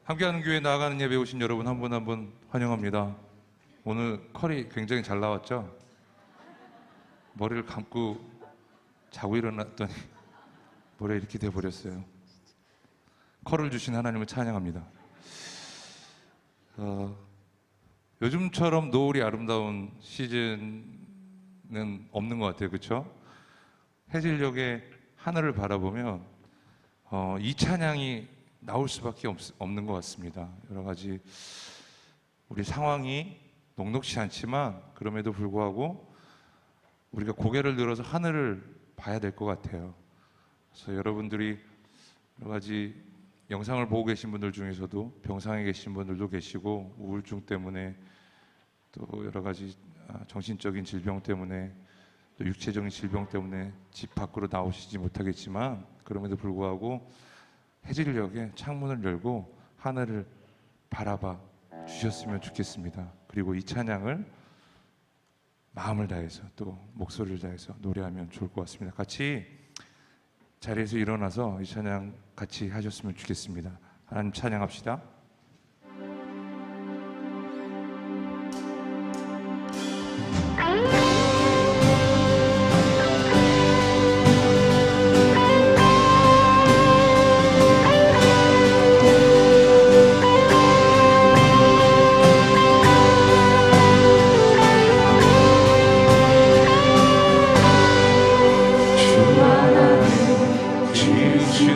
함께하는 교회 나아가는 예배 오신 여러분 한 분 한 분 환영합니다. 오늘 컬이 굉장히 잘 나왔죠? 머리를 감고 자고 일어났더니 머리가 이렇게 돼버렸어요. 컬을 주신 하나님을 찬양합니다. 요즘처럼 노을이 아름다운 시즌은 없는 것 같아요. 그렇죠? 해질녘에 하늘을 바라보면 이 찬양이 나올 수밖에 없는 것 같습니다. 여러 가지 우리 상황이 녹록지 않지만 그럼에도 불구하고 우리가 고개를 들어서 하늘을 봐야 될 것 같아요. 그래서 여러분들이 여러 가지 영상을 보고 계신 분들 중에서도 병상에 계신 분들도 계시고 우울증 때문에 또 여러 가지 정신적인 질병 때문에 또 육체적인 질병 때문에 집 밖으로 나오시지 못하겠지만 그럼에도 불구하고 해질녘에 창문을 열고 하늘을 바라봐 주셨으면 좋겠습니다. 그리고 이 찬양을 마음을 다해서 또 목소리를 다해서 노래하면 좋을 것 같습니다. 같이 자리에서 일어나서 이 찬양 같이 하셨으면 좋겠습니다. 하나님 찬양합시다.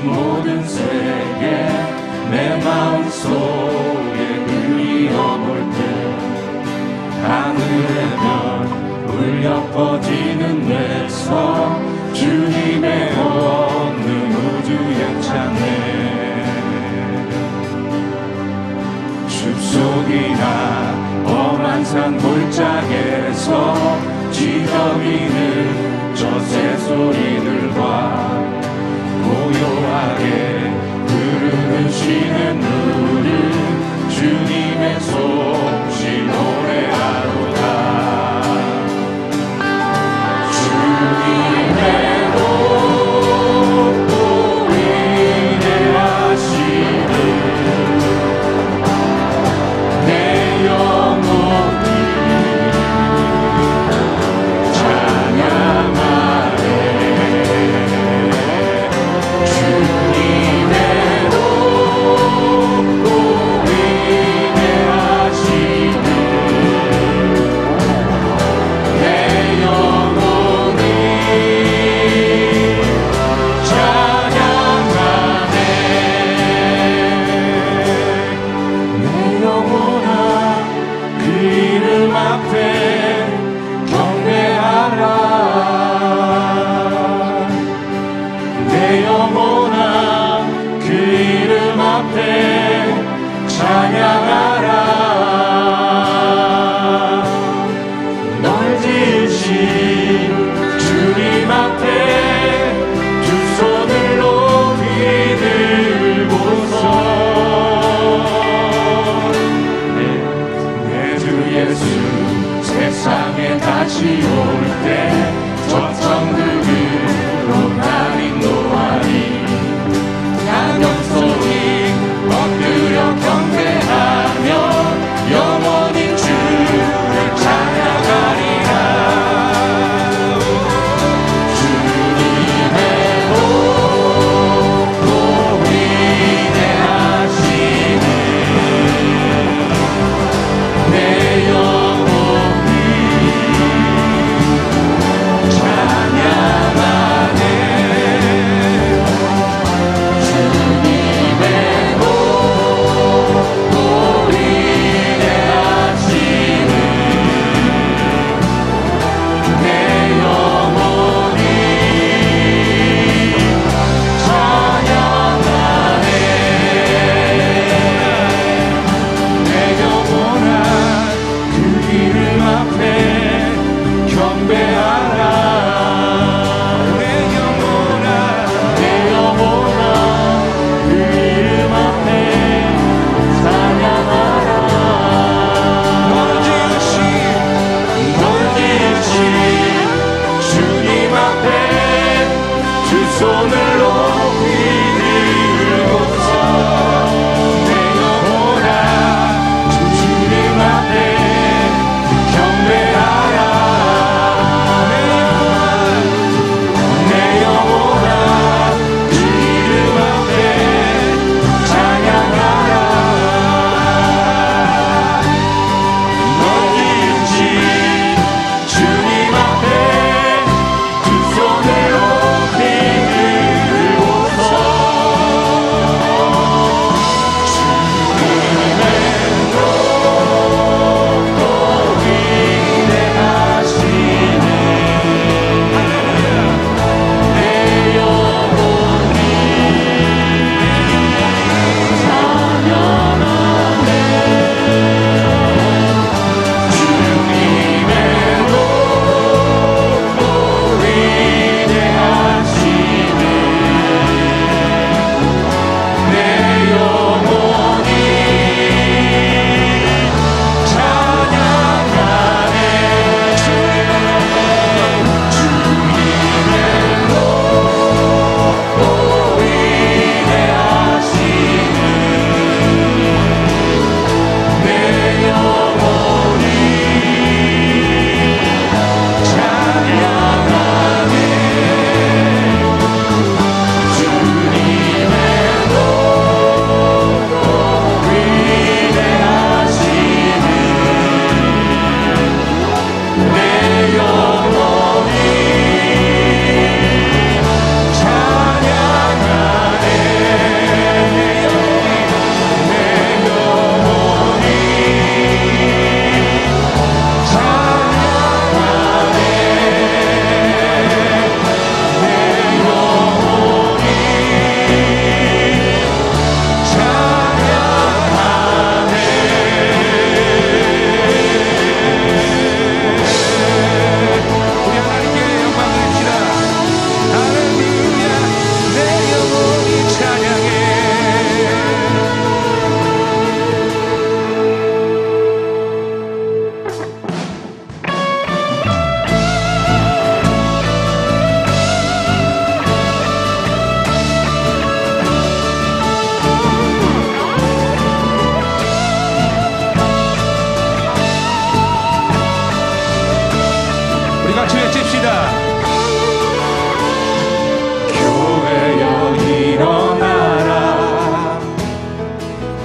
모든 세계 내 마음속에 그리워볼 때 하늘의 별 울려 퍼지는 내 성 주님의 없는 우주에 찬네 숲속이나 험한 산 골짜기에서 지저귀는 저 새소리들과 고요하게 흐르는 쉬는 물을 주님의 솜씨 노래하로다 주님의 높고 위대하시는 내 영혼이 찬양하네 주님의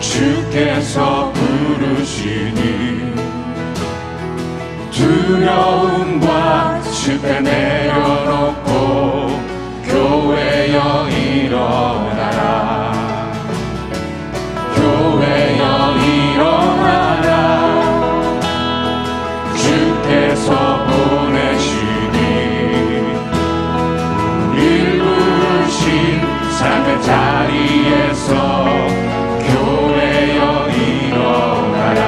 주께서 부르시니 두려움과 실패 내려놓고 교회여 일어나라 교회여 일어나라 주께서 보내시니 우릴 부르신 삶의 자리에서 교회여 일어나라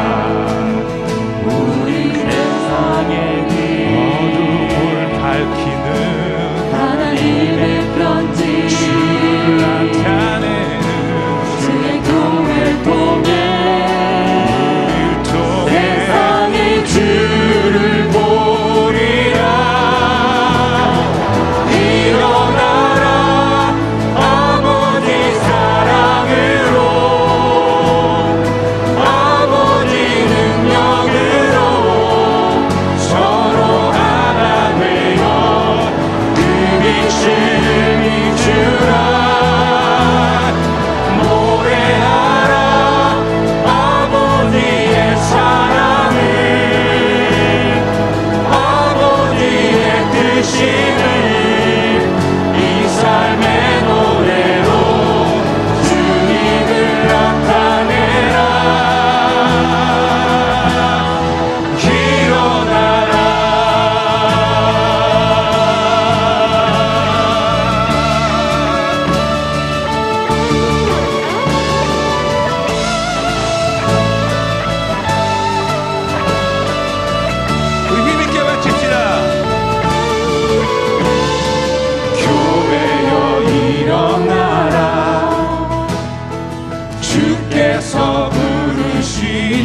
우리 세상의 어둠을 밝히는 하나님의 편지 주를 나타내는 주의 교회 통해 세상의 주를 보리라 일어나라 아버지 사랑으로 아버지 능력으로 서로 하나 되어 그 빛을 비추라 노래하라 아버지의 사랑을 아버지의 뜻임을 이 삶의 노래로 주님을 나타내라 우리 힘있게 외칩시다. 교회여 일어나라 주께서 부르시니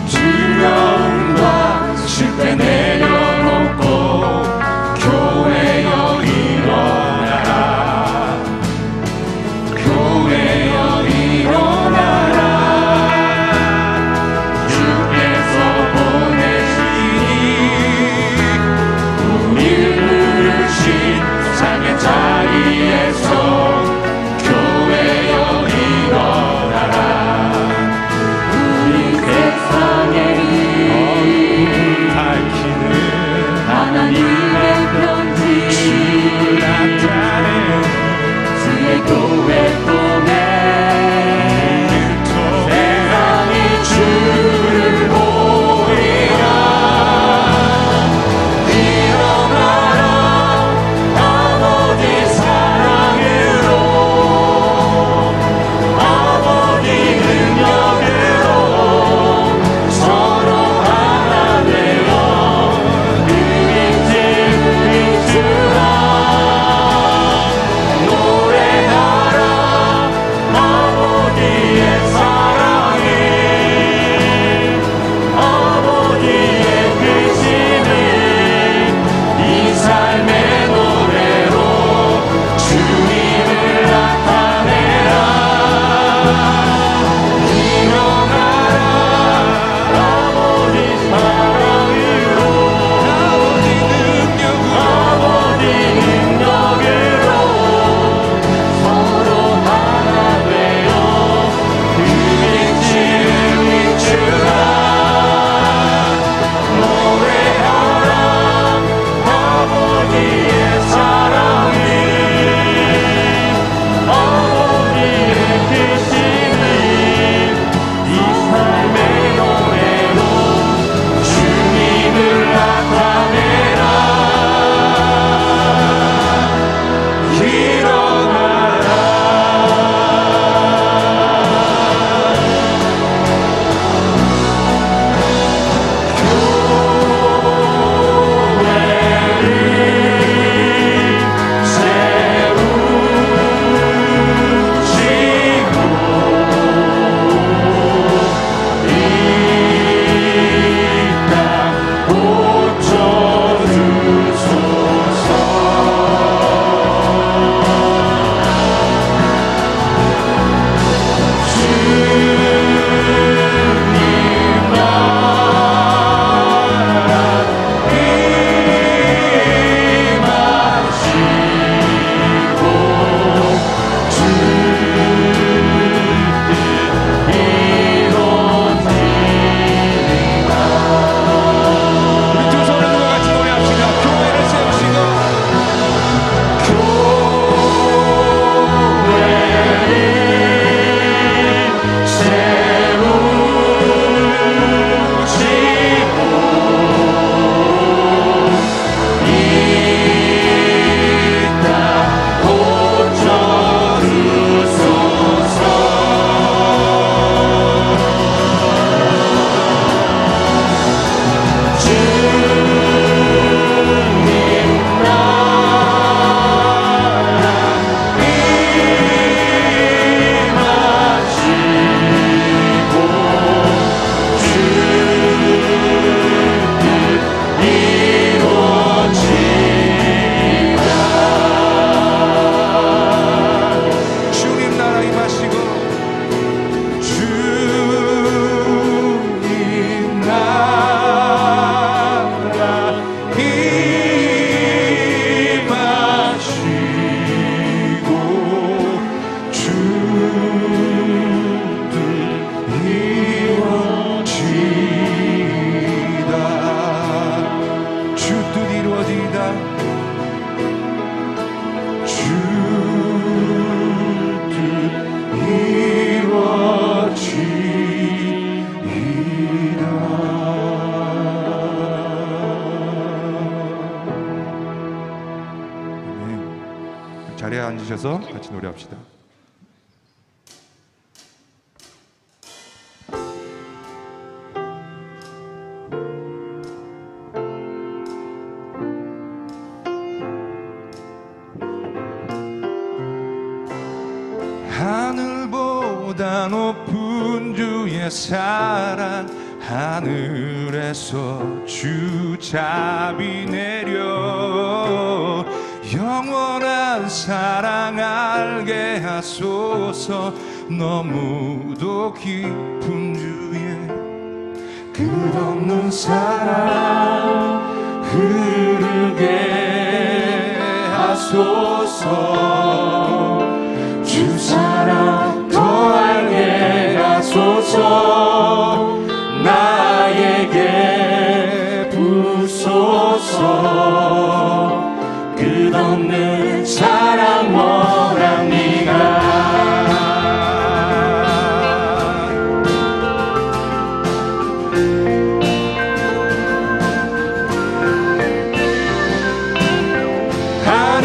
두려움과 실패 내려놓고 교회여 일어나라 교회여 일어나라 주께서 보내시니 우릴 부르신 삶의 자리에서 교회여 일어나라 우리 세상의 어둠을 밝히는 하나님의 편지 주를 나타내는 주의 교회 통해 세상의 주를 보리라 일어나라 아버지 사랑으로 아버지 능력으로 서로 하나 되어 그 빛을 비추라 노래하라 아버지의 사랑을 아버지의 뜻임을 이 삶의 노래로 주님을 나타내라 일어나라 아버지 사랑으로 아버지 능력으로 서로 하나 되어 그 주셔서 같이 노래합시다. 하늘보다 높은 주의 사랑, 하늘에서 주잡이 내려 영원한 사랑 알게 하소서. 너무도 깊은 주의 끝없는 사랑 흐르게 하소서. 주 사랑 더 알게 하소서. 나에게 부소서. 끝없는 사랑 원합니다.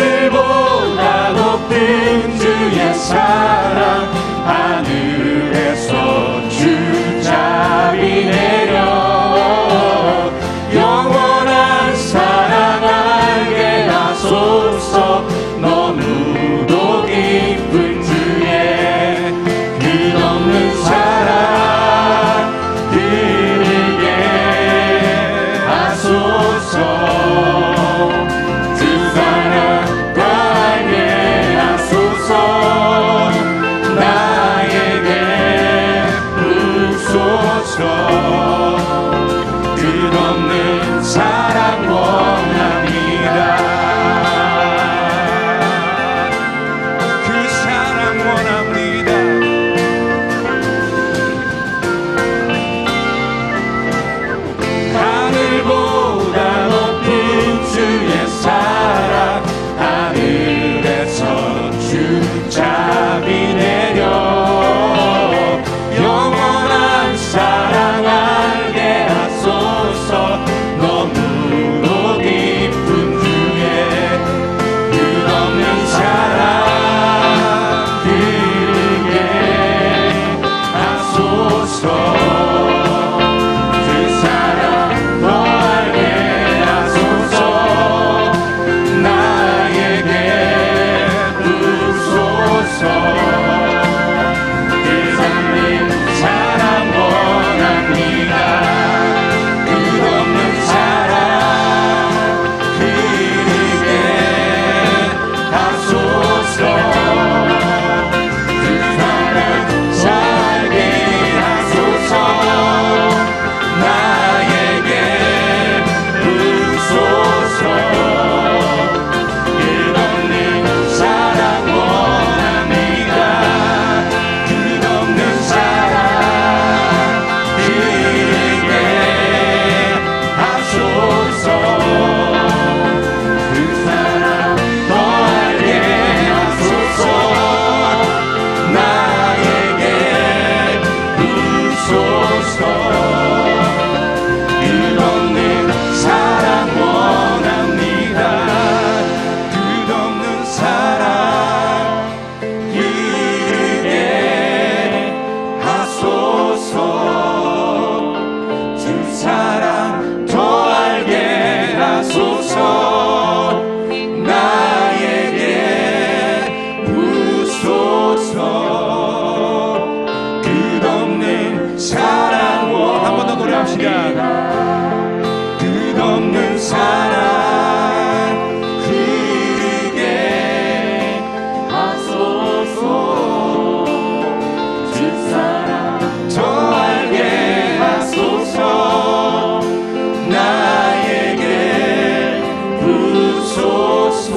하늘보다 높은 주의 사랑, 하늘에서 주잡이 내려 영원한 사랑 알게 하소서. 너무도 깊은 주의 끝없는 사랑 들리게 하소서. 주 사랑 알게 하소서. 나에게 부소서. 끝없는 사랑 원합니다. 그 사랑 원합니다. 하늘보다 높은 주의 사랑, 하늘에서 주잡이 내려 영원한 사랑 알게 하소서. 너무도 깊은 주의 끝없는 사랑 들리게 하소서. 그 사랑 더 알게 하소서. 나에게 부소서. 끝없는 사랑 원합니다. 끝없는 사랑 흐르게 하소서. 그 사랑 살게 하소서. 나에게 부소서. 끝없는 사랑 원합니다. 끝없는 사랑 흐르게 하소서. 그 사랑 더 알게 하소서. 나에게 부소서. 끝없는 사랑 원합니다. 끝없는 사랑 흐르게 하소서. 주 사랑 더 알게 하소서. 나에게 부소서. 끝없는 사랑 한 번 더 노래합시다. 끝없는 사랑 흐르게 하소서. 주 사랑 더 알게 하소서. 나에게 부소서.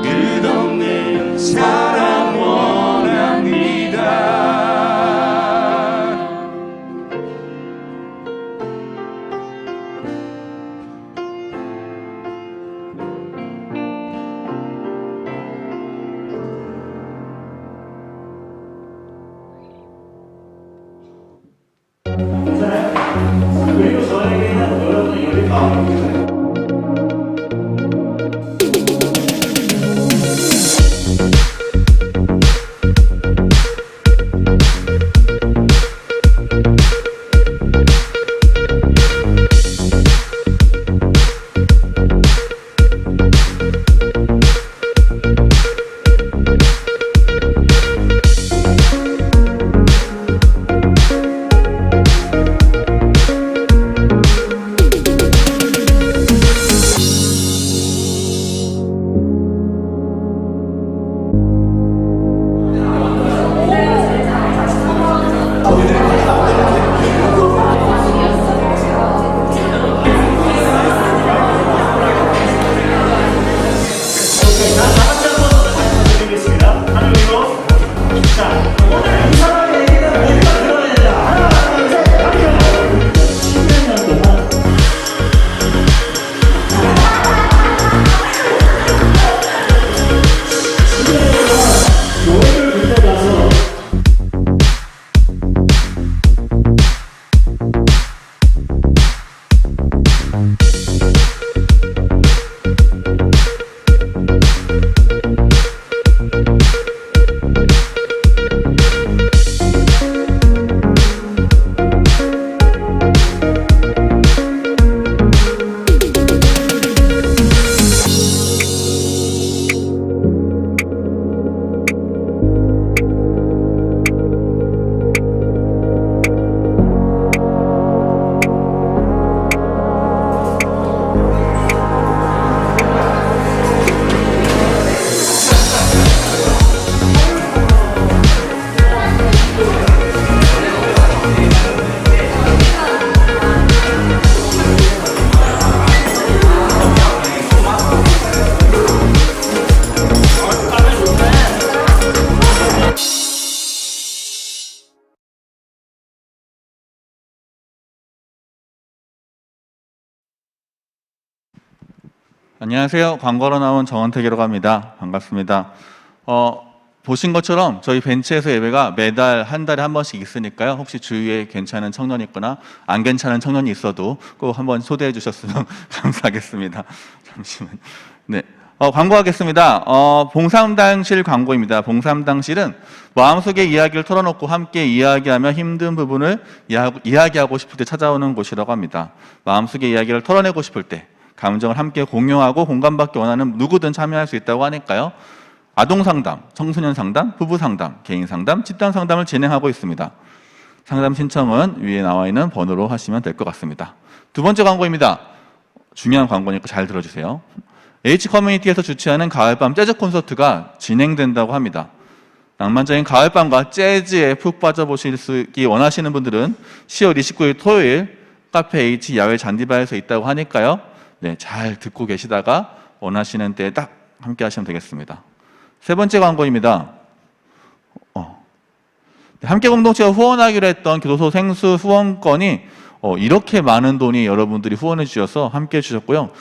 끝없는 사랑 원합니다. 그리고 저에게는 여러분의 열린 마음입니다. 안녕하세요. 광고로 나온 정원택이라고 합니다. 반갑습니다. 보신 것처럼 저희 벤치에서 예배가 매달 한 달에 한 번씩 있으니까요. 혹시 주위에 괜찮은 청년이 있거나 안 괜찮은 청년이 있어도 꼭 한번 초대해 주셨으면 감사하겠습니다. 잠시만요. 네. 광고하겠습니다. 봉삼당실 광고입니다. 봉삼당실은 마음속의 이야기를 털어놓고 함께 이야기하며 힘든 부분을 이야기하고 싶을 때 찾아오는 곳이라고 합니다. 마음속의 이야기를 털어내고 싶을 때, 감정을 함께 공유하고 공감받기 원하는 누구든 참여할 수 있다고 하니까요. 아동 상담, 청소년 상담, 부부 상담, 개인 상담, 집단 상담을 진행하고 있습니다. 상담 신청은 위에 나와 있는 번호로 하시면 될 것 같습니다. 두 번째 광고입니다. 중요한 광고니까 잘 들어주세요. H커뮤니티에서 주최하는 가을밤 재즈 콘서트가 진행된다고 합니다. 낭만적인 가을밤과 재즈에 푹 빠져보시기 원하시는 분들은 10월 29일 토요일 카페 H 야외 잔디바에서 있다고 하니까요. 네, 잘 듣고 계시다가 원하시는 때에 딱 함께 하시면 되겠습니다. 세 번째 광고입니다. 함께 공동체가 후원하기로 했던 교도소 생수 후원건이 이렇게 많은 돈이 여러분들이 후원해 주셔서 함께 해주셨고요.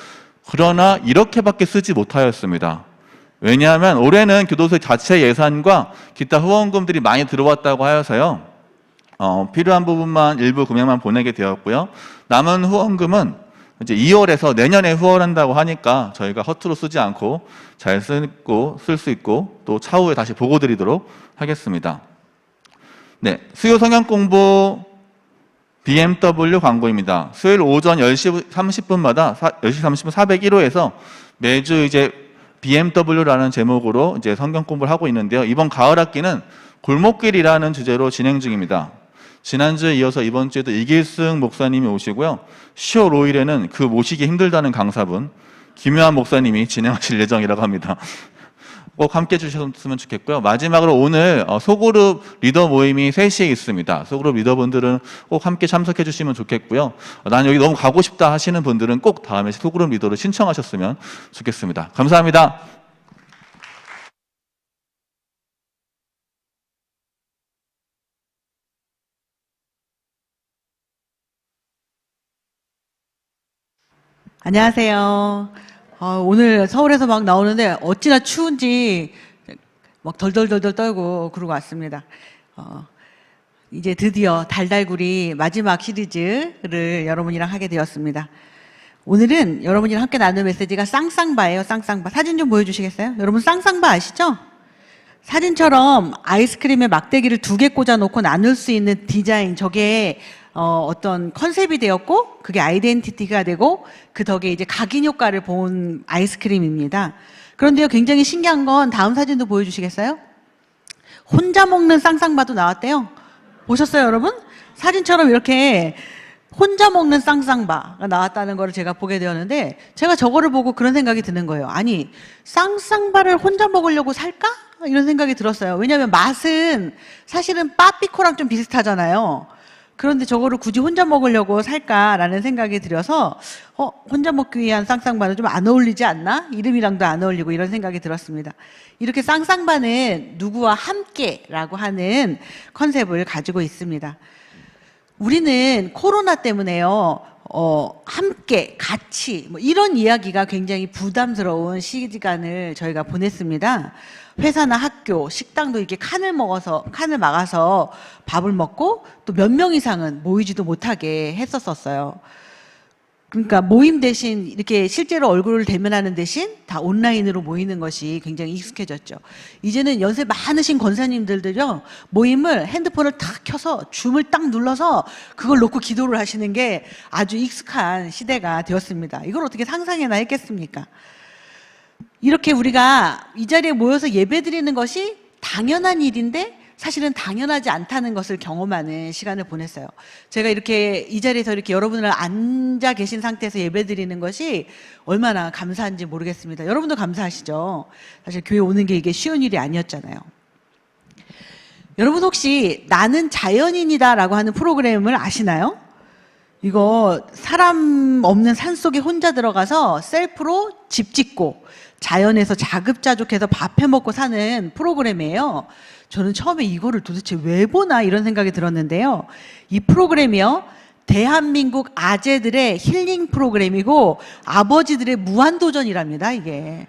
그러나 이렇게밖에 쓰지 못하였습니다. 왜냐하면 올해는 교도소 자체 예산과 기타 후원금들이 많이 들어왔다고 하여서요. 필요한 부분만 일부 금액만 보내게 되었고요. 남은 후원금은 이제 2월에서 내년에 후원한다고 하니까 저희가 허투루 쓰지 않고 잘 쓸 수 있고 또 차후에 다시 보고 드리도록 하겠습니다. 네, 수요 성경 공부 BMW 광고입니다. 수요일 오전 10시 30분마다 10시 30분 401호에서 매주 이제 BMW라는 제목으로 이제 성경 공부를 하고 있는데요. 이번 가을 학기는 골목길이라는 주제로 진행 중입니다. 지난주에 이어서 이번 주에도 이길승 목사님이 오시고요. 10월 5일에는 그 모시기 힘들다는 강사분 김효한 목사님이 진행하실 예정이라고 합니다. 꼭 함께 해주셨으면 좋겠고요. 마지막으로 오늘 소그룹 리더 모임이 3시에 있습니다. 소그룹 리더분들은 꼭 함께 참석해 주시면 좋겠고요. 난 여기 너무 가고 싶다 하시는 분들은 꼭 다음에 소그룹 리더를 신청하셨으면 좋겠습니다. 감사합니다. 안녕하세요. 오늘 서울에서 막 나오는데 어찌나 추운지 막 덜덜덜덜 떨고 그러고 왔습니다. 이제 드디어 달달구리 마지막 시리즈를 여러분이랑 하게 되었습니다. 오늘은 여러분이랑 함께 나눌 메시지가 쌍쌍바예요. 쌍쌍바. 사진 좀 보여주시겠어요? 여러분 쌍쌍바 아시죠? 사진처럼 아이스크림에 막대기를 2개 꽂아놓고 나눌 수 있는 디자인, 저게 어떤 컨셉이 되었고 그게 아이덴티티가 되고 그 덕에 이제 각인 효과를 본 아이스크림입니다. 그런데요, 굉장히 신기한 건 다음 사진도 보여주시겠어요? 혼자 먹는 쌍쌍바도 나왔대요. 보셨어요, 여러분? 사진처럼 이렇게 혼자 먹는 쌍쌍바가 나왔다는 걸 제가 보게 되었는데, 제가 저거를 보고 그런 생각이 드는 거예요. 아니, 쌍쌍바를 혼자 먹으려고 살까? 이런 생각이 들었어요. 왜냐하면 맛은 사실은 빠삐코랑 좀 비슷하잖아요. 그런데 저거를 굳이 혼자 먹으려고 살까라는 생각이 들어서 혼자 먹기 위한 쌍쌍바는 좀 안 어울리지 않나? 이름이랑도 안 어울리고 이런 생각이 들었습니다. 이렇게 쌍쌍바는 누구와 함께라고 하는 컨셉을 가지고 있습니다. 우리는 코로나 때문에요, 함께, 같이, 뭐 이런 이야기가 굉장히 부담스러운 시간을 저희가 보냈습니다. 회사나 학교, 식당도 이렇게 칸을 막아서 밥을 먹고 또 몇 명 이상은 모이지도 못하게 했었어요. 그러니까 모임 대신 이렇게 실제로 얼굴을 대면하는 대신 다 온라인으로 모이는 것이 굉장히 익숙해졌죠. 이제는 연세 많으신 권사님들도요, 모임을 핸드폰을 탁 켜서 줌을 딱 눌러서 그걸 놓고 기도를 하시는 게 아주 익숙한 시대가 되었습니다. 이걸 어떻게 상상해나 했겠습니까? 이렇게 우리가 이 자리에 모여서 예배드리는 것이 당연한 일인데 사실은 당연하지 않다는 것을 경험하는 시간을 보냈어요. 제가 이렇게 이 자리에서 이렇게 여러분을 앉아 계신 상태에서 예배드리는 것이 얼마나 감사한지 모르겠습니다. 여러분도 감사하시죠? 사실 교회 오는 게 이게 쉬운 일이 아니었잖아요. 여러분 혹시 나는 자연인이다 라고 하는 프로그램을 아시나요? 이거 사람 없는 산속에 혼자 들어가서 셀프로 집 짓고 자연에서 자급자족해서 밥 해먹고 사는 프로그램이에요. 저는 처음에 이거를 도대체 왜 보나 이런 생각이 들었는데요. 이 프로그램이요, 대한민국 아재들의 힐링 프로그램이고 아버지들의 무한도전이랍니다, 이게.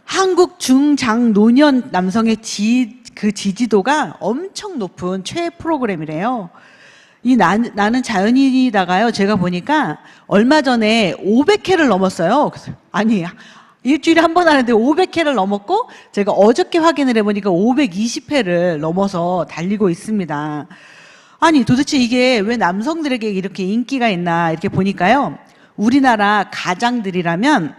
한국 중장노년 남성의 지지도가 엄청 높은 최애 프로그램이래요. 나는 자연인이다가요, 제가 보니까 얼마 전에 500회를 넘었어요. 그래서 아니, 일주일에 한 번 하는데 500회를 넘었고, 제가 어저께 확인을 해보니까 520회를 넘어서 달리고 있습니다. 아니, 도대체 이게 왜 남성들에게 이렇게 인기가 있나, 이렇게 보니까요, 우리나라 가장들이라면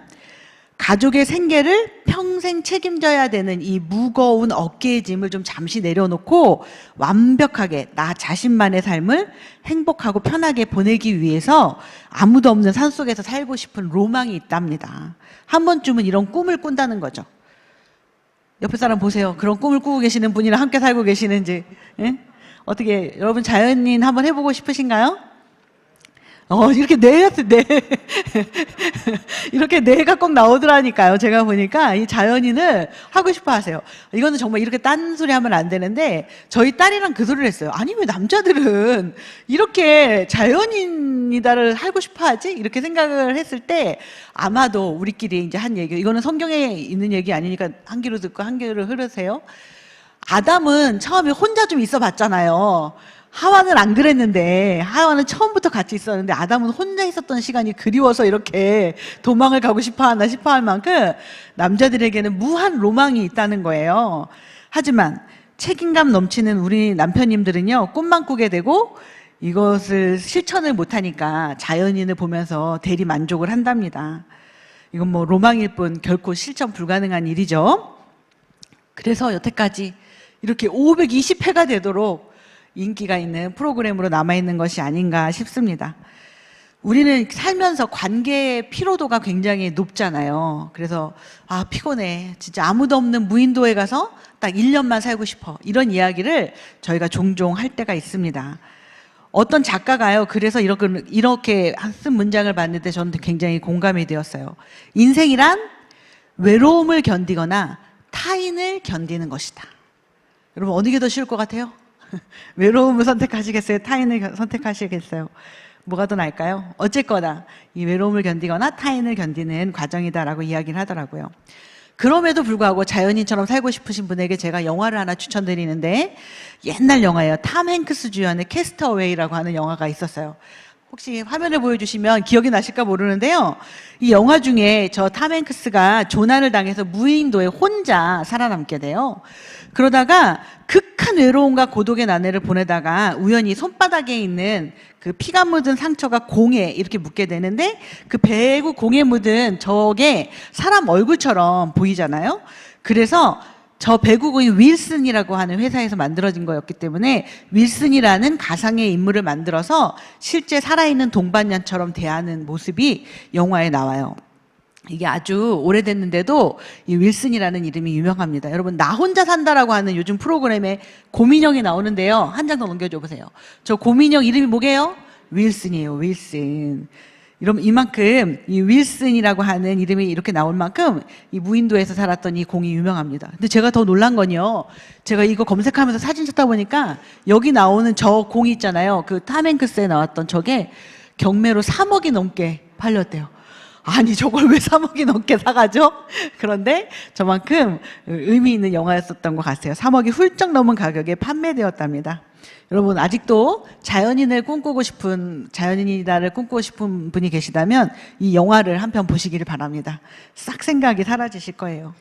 가족의 생계를 평생 책임져야 되는 이 무거운 어깨의 짐을 좀 잠시 내려놓고 완벽하게 나 자신만의 삶을 행복하고 편하게 보내기 위해서 아무도 없는 산속에서 살고 싶은 로망이 있답니다. 한 번쯤은 이런 꿈을 꾼다는 거죠. 옆에 사람 보세요. 그런 꿈을 꾸고 계시는 분이랑 함께 살고 계시는지. 예? 어떻게 여러분 자연인 한번 해보고 싶으신가요? 이렇게 네. 이렇게 네가 꼭 나오더라니까요. 제가 보니까 이 자연인을 하고 싶어 하세요. 이거는 정말 이렇게 딴 소리 하면 안 되는데, 저희 딸이랑 그 소리를 했어요. 아니, 왜 남자들은 이렇게 자연인이다를 하고 싶어 하지? 이렇게 생각을 했을 때, 아마도 우리끼리 이제 한 얘기, 이거는 성경에 있는 얘기 아니니까 한 귀로 듣고 한 귀로 흐르세요. 아담은 처음에 혼자 좀 있어 봤잖아요. 하와는 안 그랬는데, 하와는 처음부터 같이 있었는데 아담은 혼자 있었던 시간이 그리워서 이렇게 도망을 가고 싶어 하나 싶어 할 만큼 남자들에게는 무한 로망이 있다는 거예요. 하지만 책임감 넘치는 우리 남편님들은요, 꿈만 꾸게 되고 이것을 실천을 못하니까 자연인을 보면서 대리 만족을 한답니다. 이건 뭐 로망일 뿐 결코 실천 불가능한 일이죠. 그래서 여태까지 이렇게 520회가 되도록 인기가 있는 프로그램으로 남아있는 것이 아닌가 싶습니다. 우리는 살면서 관계의 피로도가 굉장히 높잖아요. 그래서 피곤해, 진짜 아무도 없는 무인도에 가서 딱 1년만 살고 싶어, 이런 이야기를 저희가 종종 할 때가 있습니다. 어떤 작가가요, 그래서 이렇게 쓴 문장을 봤는데 저는 굉장히 공감이 되었어요. 인생이란 외로움을 견디거나 타인을 견디는 것이다. 여러분, 어느 게 더 쉬울 것 같아요? 외로움을 선택하시겠어요? 타인을 선택하시겠어요? 뭐가 더 나을까요? 어쨌거나 이 외로움을 견디거나 타인을 견디는 과정이다라고 이야기를 하더라고요. 그럼에도 불구하고 자연인처럼 살고 싶으신 분에게 제가 영화를 하나 추천드리는데, 옛날 영화예요. 탐 행크스 주연의 캐스터웨이라고 하는 영화가 있었어요. 혹시 화면을 보여주시면 기억이 나실까 모르는데요, 이 영화 중에 저 탐 행크스가 조난을 당해서 무인도에 혼자 살아남게 돼요. 그러다가 극한 외로움과 고독의 나날을 보내다가 우연히 손바닥에 있는 그 피가 묻은 상처가 공에 이렇게 묻게 되는데, 그 배구 공에 묻은 저게 사람 얼굴처럼 보이잖아요. 그래서 저 배구공이 윌슨이라고 하는 회사에서 만들어진 거였기 때문에 윌슨이라는 가상의 인물을 만들어서 실제 살아있는 동반자처럼 대하는 모습이 영화에 나와요. 이게 아주 오래됐는데도 이 윌슨이라는 이름이 유명합니다. 여러분, 나 혼자 산다라고 하는 요즘 프로그램에 고민형이 나오는데요. 한 장 더 넘겨줘 보세요. 저 고민형 이름이 뭐게요? 윌슨이에요. 윌슨. 여러분, 이만큼 이 윌슨이라고 하는 이름이 이렇게 나올 만큼 이 무인도에서 살았던 이 공이 유명합니다. 근데 제가 더 놀란 건요, 제가 이거 검색하면서 사진 찾다 보니까 여기 나오는 저 공 있잖아요. 그 탐 행크스에 나왔던 저게 경매로 3억이 넘게 팔렸대요. 아니, 저걸 왜 3억이 넘게 사가죠? 그런데 저만큼 의미 있는 영화였었던 것 같아요. 3억이 훌쩍 넘은 가격에 판매되었답니다. 여러분, 아직도 자연인을 꿈꾸고 싶은, 자연인이다를 꿈꾸고 싶은 분이 계시다면 이 영화를 한 편 보시기를 바랍니다. 싹 생각이 사라지실 거예요.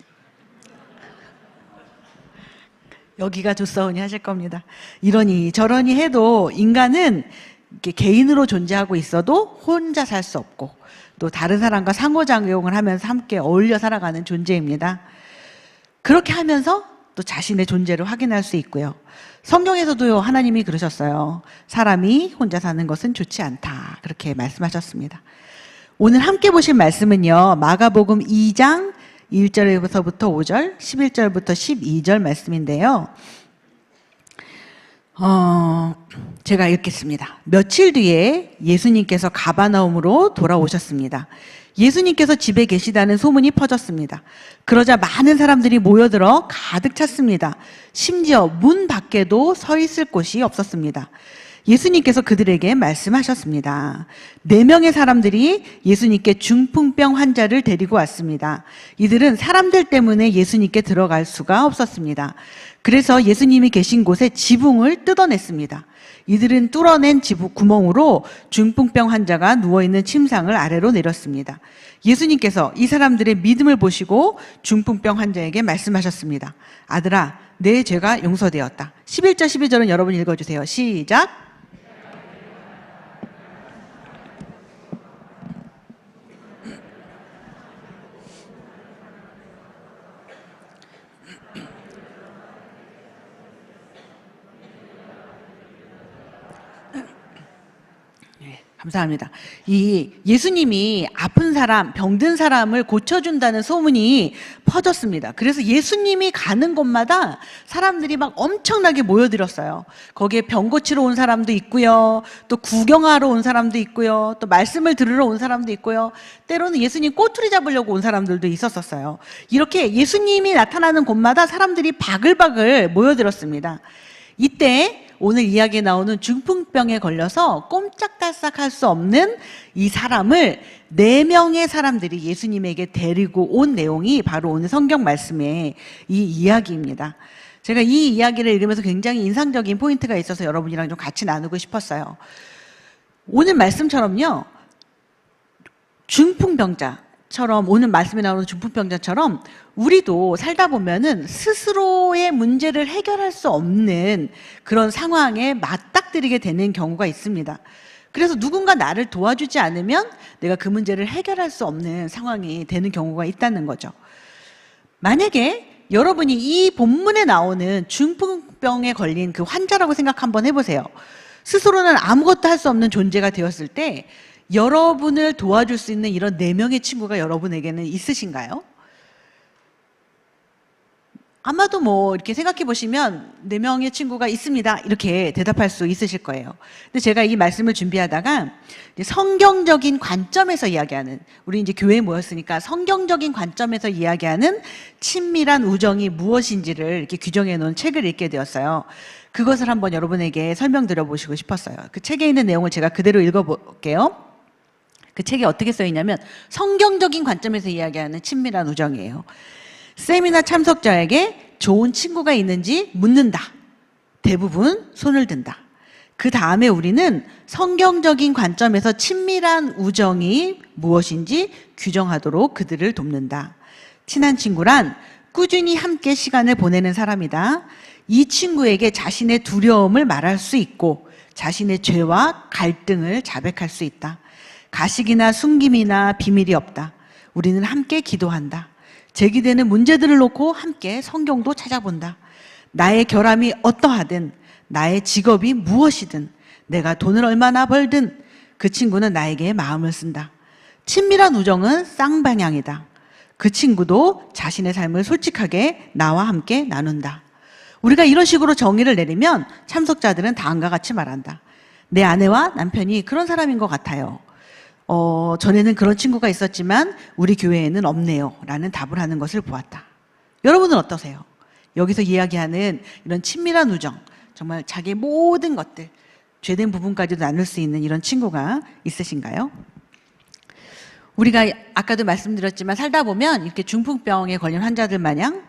여기가 좋사오니 하실 겁니다. 이러니 저러니 해도 인간은 이렇게 개인으로 존재하고 있어도 혼자 살 수 없고, 또 다른 사람과 상호작용을 하면서 함께 어울려 살아가는 존재입니다. 그렇게 하면서 또 자신의 존재를 확인할 수 있고요. 성경에서도요, 하나님이 그러셨어요. 사람이 혼자 사는 것은 좋지 않다, 그렇게 말씀하셨습니다. 오늘 함께 보실 말씀은요, 마가복음 2장 1절에서부터 5절, 11절부터 12절 말씀인데요. 제가 읽겠습니다. 며칠 뒤에 예수님께서 가버나움으로 돌아오셨습니다. 예수님께서 집에 계시다는 소문이 퍼졌습니다. 그러자 많은 사람들이 모여들어 가득 찼습니다. 심지어 문 밖에도 서 있을 곳이 없었습니다. 예수님께서 그들에게 말씀하셨습니다. 4명의 사람들이 예수님께 중풍병 환자를 데리고 왔습니다. 이들은 사람들 때문에 예수님께 들어갈 수가 없었습니다. 그래서 예수님이 계신 곳에 지붕을 뜯어냈습니다. 이들은 뚫어낸 지붕 구멍으로 중풍병 환자가 누워있는 침상을 아래로 내렸습니다. 예수님께서 이 사람들의 믿음을 보시고 중풍병 환자에게 말씀하셨습니다. 아들아, 내 죄가 용서되었다. 11절 12절은 여러분 읽어주세요. 시작. 감사합니다. 이 예수님이 아픈 사람, 병든 사람을 고쳐준다는 소문이 퍼졌습니다. 그래서 예수님이 가는 곳마다 사람들이 막 엄청나게 모여들었어요. 거기에 병 고치러 온 사람도 있고요. 또 구경하러 온 사람도 있고요. 또 말씀을 들으러 온 사람도 있고요. 때로는 예수님 꼬투리 잡으려고 온 사람들도 있었어요. 이렇게 예수님이 나타나는 곳마다 사람들이 바글바글 모여들었습니다. 이때 오늘 이야기에 나오는 중풍병에 걸려서 꼼짝달싹 할 수 없는 이 사람을 4명의 사람들이 예수님에게 데리고 온 내용이 바로 오늘 성경 말씀의 이 이야기입니다. 제가 이 이야기를 읽으면서 굉장히 인상적인 포인트가 있어서 여러분이랑 좀 같이 나누고 싶었어요. 오늘 말씀처럼요, 중풍병자처럼, 오늘 말씀에 나오는 중풍병자처럼 우리도 살다 보면은 스스로의 문제를 해결할 수 없는 그런 상황에 맞닥뜨리게 되는 경우가 있습니다. 그래서 누군가 나를 도와주지 않으면 내가 그 문제를 해결할 수 없는 상황이 되는 경우가 있다는 거죠. 만약에 여러분이 이 본문에 나오는 중풍병에 걸린 그 환자라고 생각 한번 해보세요. 스스로는 아무것도 할 수 없는 존재가 되었을 때 여러분을 도와줄 수 있는 이런 4명의 친구가 여러분에게는 있으신가요? 아마도 뭐 이렇게 생각해 보시면 4명의 친구가 있습니다. 이렇게 대답할 수 있으실 거예요. 근데 제가 이 말씀을 준비하다가 성경적인 관점에서 이야기하는, 우리 이제 교회에 모였으니까 성경적인 관점에서 이야기하는 친밀한 우정이 무엇인지를 이렇게 규정해 놓은 책을 읽게 되었어요. 그것을 한번 여러분에게 설명드려 보시고 싶었어요. 그 책에 있는 내용을 제가 그대로 읽어볼게요. 그 책에 어떻게 써 있냐면 성경적인 관점에서 이야기하는 친밀한 우정이에요. 세미나 참석자에게 좋은 친구가 있는지 묻는다. 대부분 손을 든다. 그 다음에 우리는 성경적인 관점에서 친밀한 우정이 무엇인지 규정하도록 그들을 돕는다. 친한 친구란 꾸준히 함께 시간을 보내는 사람이다. 이 친구에게 자신의 두려움을 말할 수 있고 자신의 죄와 갈등을 자백할 수 있다. 가식이나 숨김이나 비밀이 없다. 우리는 함께 기도한다. 제기되는 문제들을 놓고 함께 성경도 찾아본다. 나의 결함이 어떠하든, 나의 직업이 무엇이든, 내가 돈을 얼마나 벌든 그 친구는 나에게 마음을 쓴다. 친밀한 우정은 쌍방향이다. 그 친구도 자신의 삶을 솔직하게 나와 함께 나눈다. 우리가 이런 식으로 정의를 내리면 참석자들은 다음과 같이 말한다. 내 아내와 남편이 그런 사람인 것 같아요. 전에는 그런 친구가 있었지만 우리 교회에는 없네요. 라는 답을 하는 것을 보았다. 여러분은 어떠세요? 여기서 이야기하는 이런 친밀한 우정, 정말 자기의 모든 것들, 죄된 부분까지도 나눌 수 있는 이런 친구가 있으신가요? 우리가 아까도 말씀드렸지만 살다 보면 이렇게 중풍병에 걸린 환자들 마냥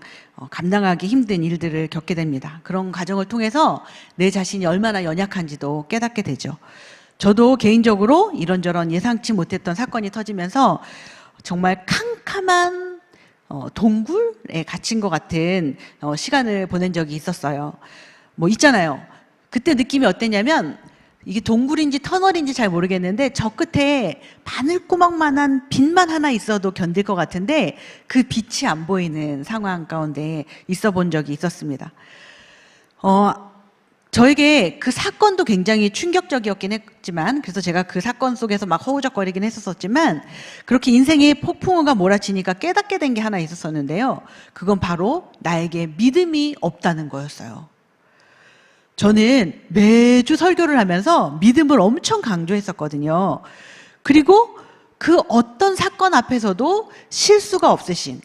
감당하기 힘든 일들을 겪게 됩니다. 그런 과정을 통해서 내 자신이 얼마나 연약한지도 깨닫게 되죠. 저도 개인적으로 이런저런 예상치 못했던 사건이 터지면서 정말 캄캄한 동굴에 갇힌 것 같은 시간을 보낸 적이 있었어요. 뭐 있잖아요. 그때 느낌이 어땠냐면 이게 동굴인지 터널인지 잘 모르겠는데 저 끝에 바늘구멍만한 빛만 하나 있어도 견딜 것 같은데 그 빛이 안 보이는 상황 가운데 있어 본 적이 있었습니다. 저에게 그 사건도 굉장히 충격적이었긴 했지만, 그래서 제가 그 사건 속에서 막 허우적거리긴 했었지만, 그렇게 인생의 폭풍우가 몰아치니까 깨닫게 된 게 하나 있었었는데요. 그건 바로 나에게 믿음이 없다는 거였어요. 저는 매주 설교를 하면서 믿음을 엄청 강조했었거든요. 그리고 그 어떤 사건 앞에서도 실수가 없으신,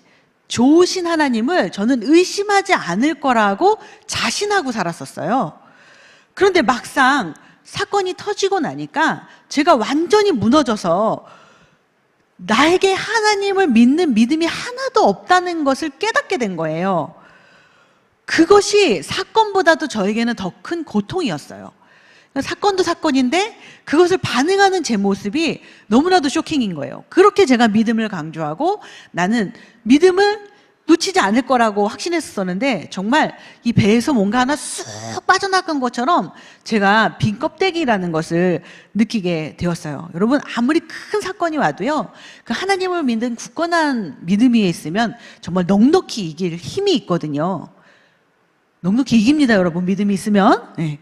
좋으신 하나님을 저는 의심하지 않을 거라고 자신하고 살았었어요. 그런데 막상 사건이 터지고 나니까 제가 완전히 무너져서 나에게 하나님을 믿는 믿음이 하나도 없다는 것을 깨닫게 된 거예요. 그것이 사건보다도 저에게는 더 큰 고통이었어요. 사건도 사건인데 그것을 반응하는 제 모습이 너무나도 쇼킹인 거예요. 그렇게 제가 믿음을 강조하고 나는 믿음을 놓치지 않을 거라고 확신했었는데 정말 이 배에서 뭔가 하나 쑥 빠져나간 것처럼 제가 빈 껍데기라는 것을 느끼게 되었어요. 여러분, 아무리 큰 사건이 와도요, 그 하나님을 믿는 굳건한 믿음 위에 있으면 정말 넉넉히 이길 힘이 있거든요. 넉넉히 이깁니다, 여러분. 믿음이 있으면. 네.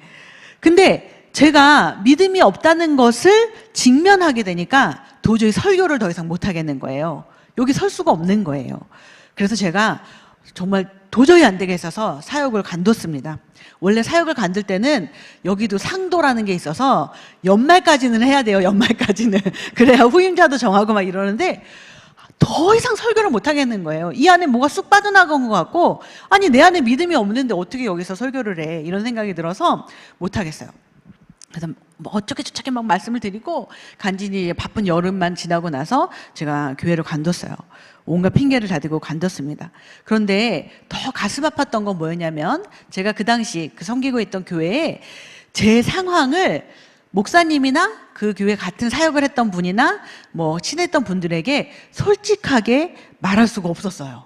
근데 제가 믿음이 없다는 것을 직면하게 되니까 도저히 설교를 더 이상 못 하겠는 거예요. 여기 설 수가 없는 거예요. 그래서 제가 정말 도저히 안 되겠어서 사역을 관뒀습니다. 원래 사역을 관둘 때는 여기도 상도라는 게 있어서 연말까지는 해야 돼요. 연말까지는. 그래야 후임자도 정하고 막 이러는데 더 이상 설교를 못 하겠는 거예요. 이 안에 뭐가 쑥 빠져나간 것 같고, 아니 내 안에 믿음이 없는데 어떻게 여기서 설교를 해, 이런 생각이 들어서 못 하겠어요. 그래서 뭐 어쩌게 저쩌게 막 말씀을 드리고 간신히 바쁜 여름만 지나고 나서 제가 교회를 관뒀어요. 온갖 핑계를 다 대고 관뒀습니다. 그런데 더 가슴 아팠던 건 뭐였냐면, 제가 그 당시 그 섬기고 있던 교회에 제 상황을 목사님이나 그 교회 같은 사역을 했던 분이나 뭐 친했던 분들에게 솔직하게 말할 수가 없었어요.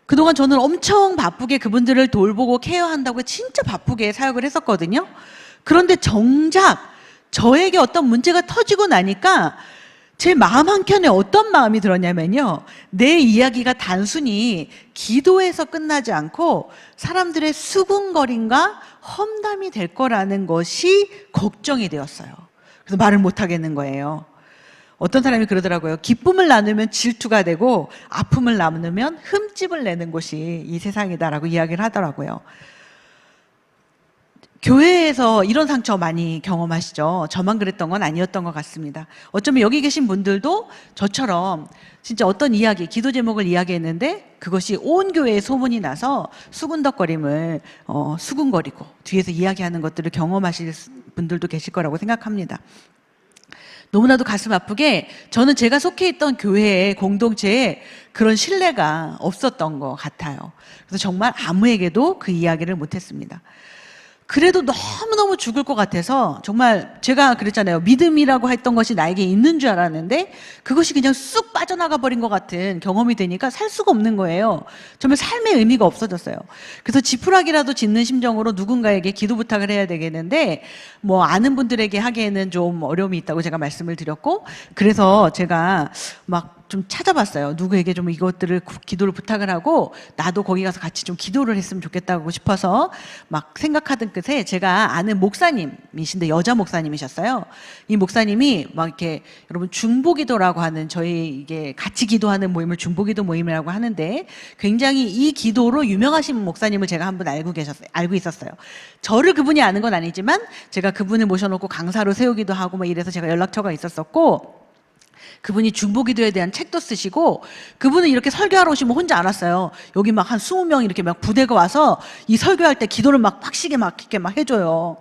그동안 저는 엄청 바쁘게 그분들을 돌보고 케어한다고 진짜 바쁘게 사역을 했었거든요. 그런데 정작 저에게 어떤 문제가 터지고 나니까 제 마음 한켠에 어떤 마음이 들었냐면요, 내 이야기가 단순히 기도에서 끝나지 않고 사람들의 수군거림과 험담이 될 거라는 것이 걱정이 되었어요. 그래서 말을 못 하겠는 거예요. 어떤 사람이 그러더라고요. 기쁨을 나누면 질투가 되고 아픔을 나누면 흠집을 내는 곳이 이 세상이다라고 이야기를 하더라고요. 교회에서 이런 상처 많이 경험하시죠? 저만 그랬던 건 아니었던 것 같습니다. 어쩌면 여기 계신 분들도 저처럼 진짜 어떤 이야기, 기도 제목을 이야기했는데 그것이 온 교회에 소문이 나서 수군덕거림을 수군거리고 뒤에서 이야기하는 것들을 경험하실 분들도 계실 거라고 생각합니다. 너무나도 가슴 아프게 저는 제가 속해 있던 교회의 공동체에 그런 신뢰가 없었던 것 같아요. 그래서 정말 아무에게도 그 이야기를 못했습니다. 그래도 너무너무 죽을 것 같아서 정말 제가 그랬잖아요. 믿음이라고 했던 것이 나에게 있는 줄 알았는데 그것이 그냥 쑥 빠져나가 버린 것 같은 경험이 되니까 살 수가 없는 거예요. 정말 삶의 의미가 없어졌어요. 그래서 지푸라기라도 짓는 심정으로 누군가에게 기도 부탁을 해야 되겠는데 뭐 아는 분들에게 하기에는 좀 어려움이 있다고 제가 말씀을 드렸고, 그래서 제가 막 좀 찾아봤어요. 누구에게 좀 이것들을 기도를 부탁을 하고 나도 거기 가서 같이 좀 기도를 했으면 좋겠다고 싶어서 막 생각하던 끝에 제가 아는 목사님이신데 여자 목사님이셨어요. 이 목사님이 막 이렇게 여러분 중보기도라고 하는 저희 이게 같이 기도하는 모임을 중보기도 모임이라고 하는데 굉장히 이 기도로 유명하신 목사님을 제가 한 분 알고 있었어요. 저를 그분이 아는 건 아니지만 제가 그분을 모셔놓고 강사로 세우기도 하고 막 이래서 제가 연락처가 있었었고, 그분이 중보기도에 대한 책도 쓰시고, 그분은 이렇게 설교하러 오시면 혼자 안 왔어요. 여기 막 한 20명 이렇게 막 부대가 와서 이 설교할 때 기도를 막 빡시게 막 이렇게 막 해줘요.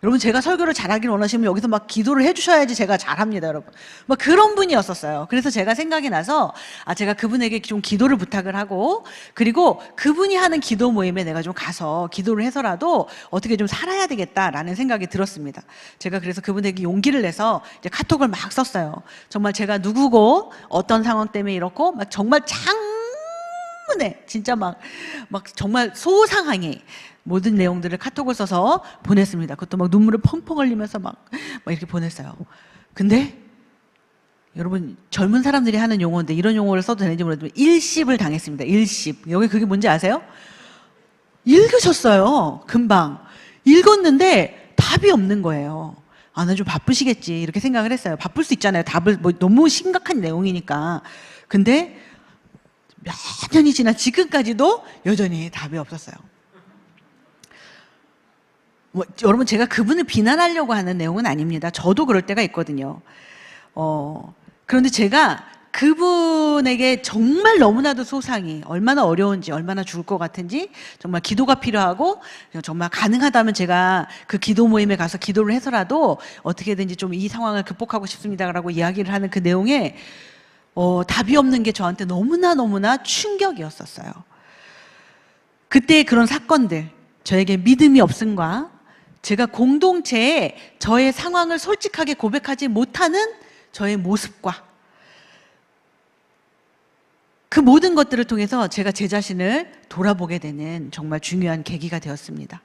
여러분, 제가 설교를 잘하길 원하시면 여기서 막 기도를 해주셔야지 제가 잘합니다, 여러분. 막 그런 분이었었어요. 그래서 제가 생각이 나서 제가 그분에게 좀 기도를 부탁을 하고, 그리고 그분이 하는 기도 모임에 내가 좀 가서 기도를 해서라도 어떻게 좀 살아야 되겠다라는 생각이 들었습니다. 제가 그래서 그분에게 용기를 내서 이제 카톡을 막 썼어요. 정말 제가 누구고 어떤 상황 때문에 이렇고 막 정말 장문에 진짜 막 정말 소상하게 모든 내용들을 카톡을 써서 보냈습니다. 그것도 막 눈물을 펑펑 흘리면서 막 이렇게 보냈어요. 근데 여러분, 젊은 사람들이 하는 용어인데 이런 용어를 써도 되는지 모르겠지만 일십을 당했습니다. 일십. 여기 그게 뭔지 아세요? 읽으셨어요. 금방. 읽었는데 답이 없는 거예요. 난 좀 바쁘시겠지 이렇게 생각을 했어요. 바쁠 수 있잖아요. 답을 뭐 너무 심각한 내용이니까. 근데 몇 년이 지나 지금까지도 여전히 답이 없었어요. 여러분, 제가 그분을 비난하려고 하는 내용은 아닙니다. 저도 그럴 때가 있거든요. 그런데 제가 그분에게 정말 너무나도 소상히 얼마나 어려운지 얼마나 죽을 것 같은지 정말 기도가 필요하고 정말 가능하다면 제가 그 기도 모임에 가서 기도를 해서라도 어떻게든지 좀 이 상황을 극복하고 싶습니다라고 이야기를 하는 그 내용에 답이 없는 게 저한테 너무나 충격이었었어요. 그때 그런 사건들, 저에게 믿음이 없음과 제가 공동체에 저의 상황을 솔직하게 고백하지 못하는 저의 모습과 그 모든 것들을 통해서 제가 제 자신을 돌아보게 되는 정말 중요한 계기가 되었습니다.